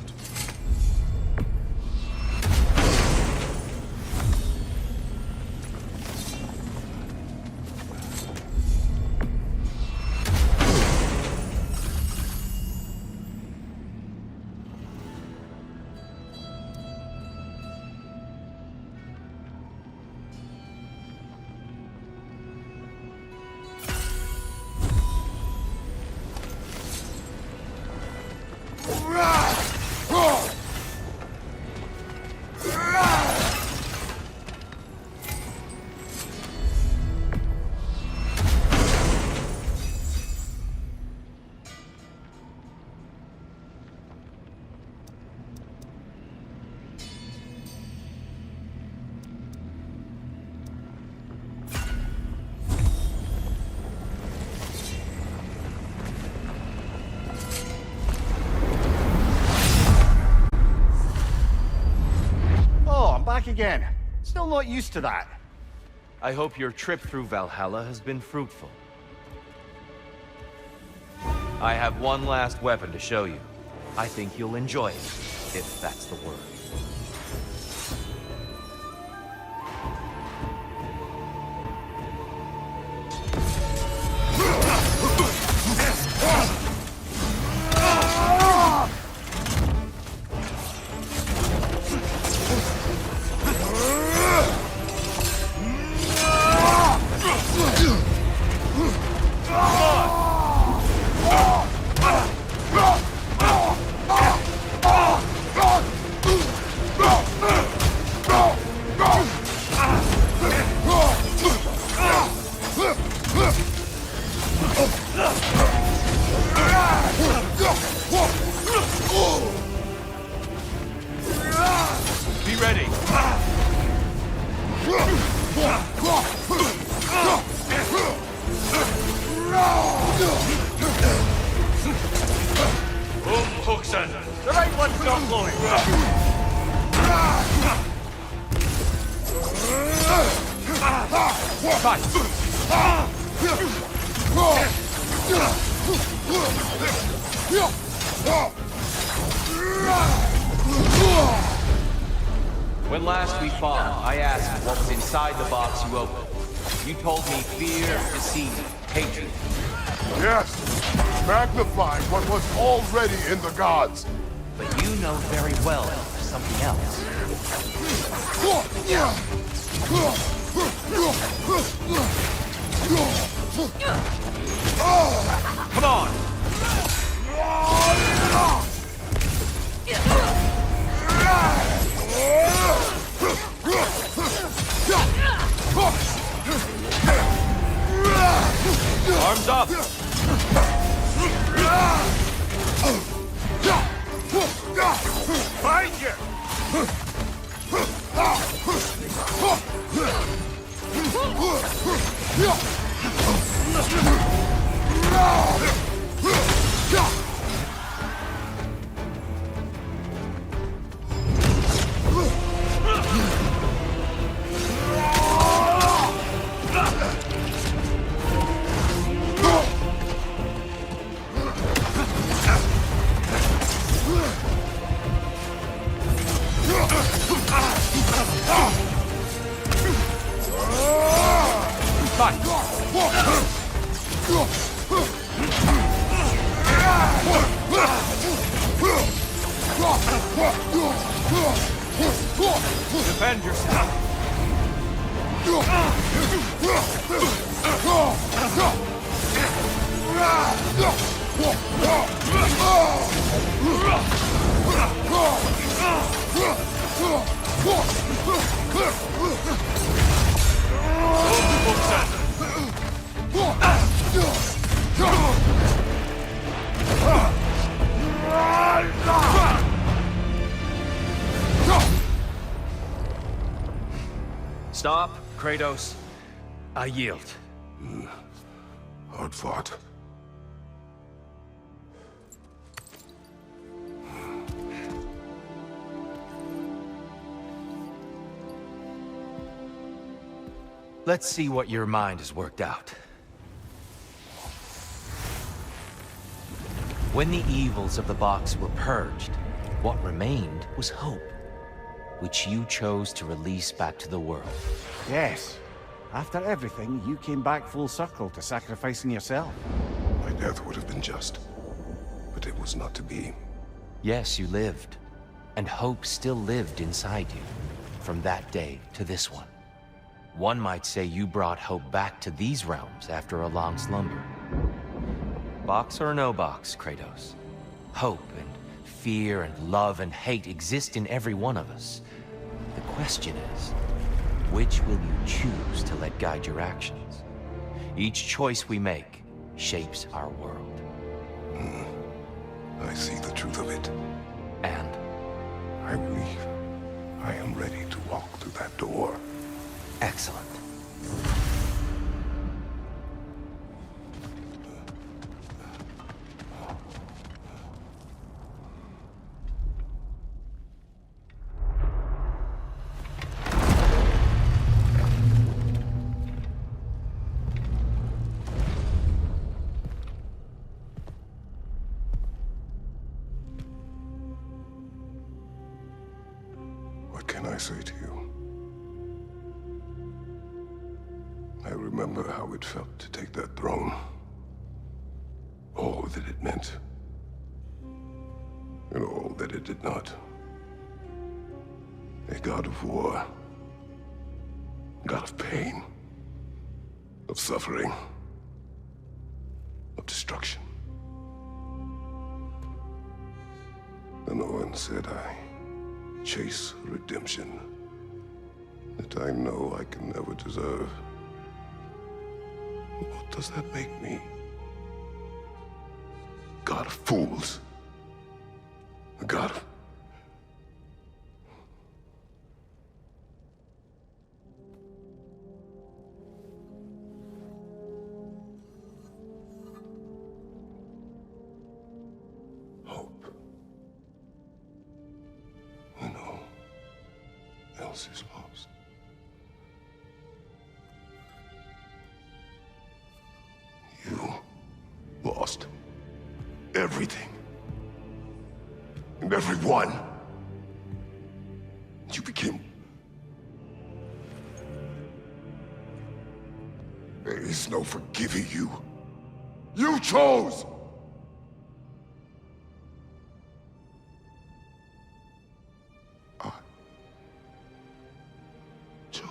Back again. Still not used to that. I hope your trip through Valhalla has been fruitful. I have one last weapon to show you. I think you'll enjoy it, if that's the word. Be ready. Hookson! The right one's not blowing! When last we fought, I asked what was inside the box you opened. You told me fear, deceit, hatred. Yes, magnifying what was already in the gods. But you know very well there's something else. Come on! Arms up! Find you! Defend yourself! Stop, Kratos. I yield. Hard fought. Let's see what your mind has worked out. When the evils of the box were purged, what remained was hope, which you chose to release back to the world. Yes. After everything, you came back full circle to sacrificing yourself. My death would have been just, but it was not to be. Yes, you lived, and hope still lived inside you, from that day to this one. One might say you brought hope back to these realms after a long slumber. Box or no box, Kratos. Hope and fear and love and hate exist in every one of us. The question is, which will you choose to let guide your actions? Each choice we make shapes our world. I see the truth of it. And I believe I am ready to walk through that door. excellent. What can I say to you? I remember how it felt to take that throne. All that it meant. And all that it did not. A god of war. A god of pain. Of suffering. Of destruction. And Owen said I chase redemption that I know I can never deserve. What does that make me? God of fools. A god of... hope. When all else is lost. You lost everything. And everyone. You became... There is no forgiving you. You chose! I chose.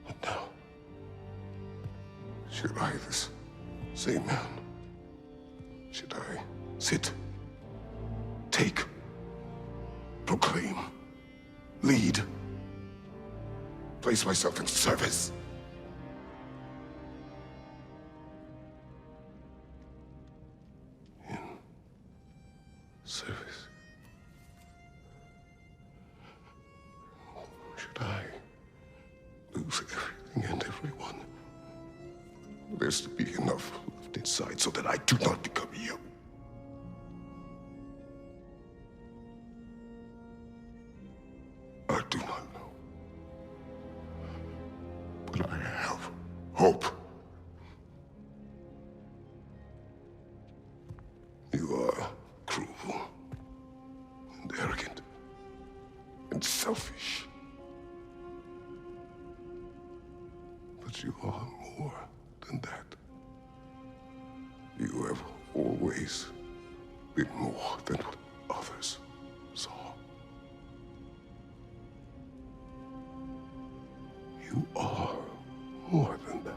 But now, should I, this same man, should I sit, take, proclaim, lead, place myself in service. In service. Should I lose everything and everyone? There's to be enough left inside so that I do not become you. I do not know. But I have hope. You are cruel and arrogant and selfish. But you are more than that. You have always been more than what others saw. You are more than that.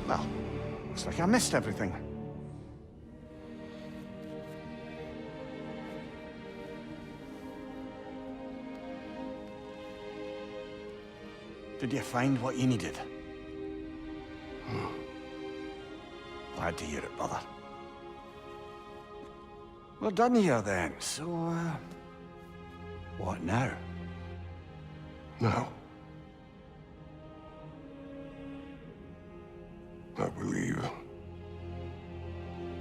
Well, looks like I missed everything. Did you find what you needed? Glad to hear it, brother. We're done here then, so, what now? Now, I believe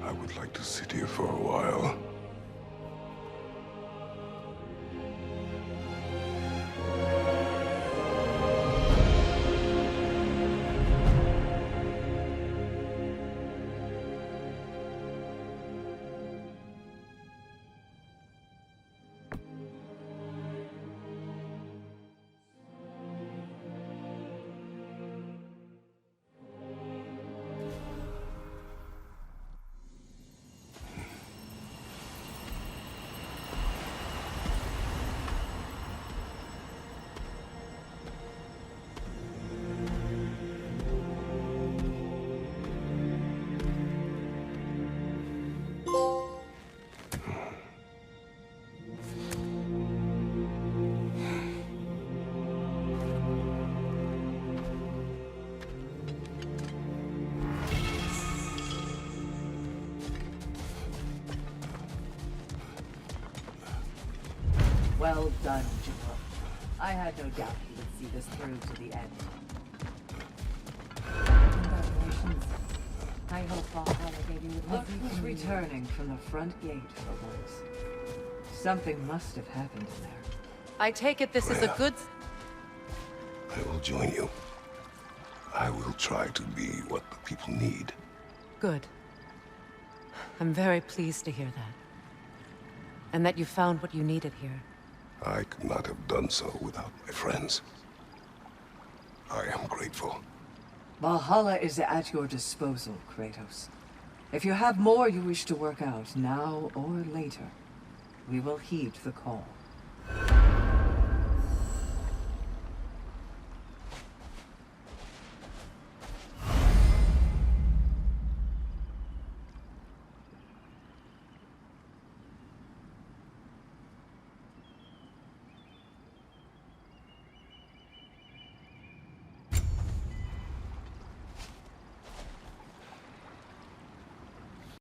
I would like to sit here for a while. Well done, General. I had no doubt you would see this through to the end. Congratulations. I hope Valhalla gave you Look everything who's you needed. returning from the front gate, Phobos. Something must have happened in there. I take it this is a good... I will join you. I will try to be what the people need. Good. I'm very pleased to hear that. And that you found what you needed here. I could not have done so without my friends. I am grateful. Valhalla is at your disposal, Kratos. If you have more you wish to work out, now or later, we will heed the call.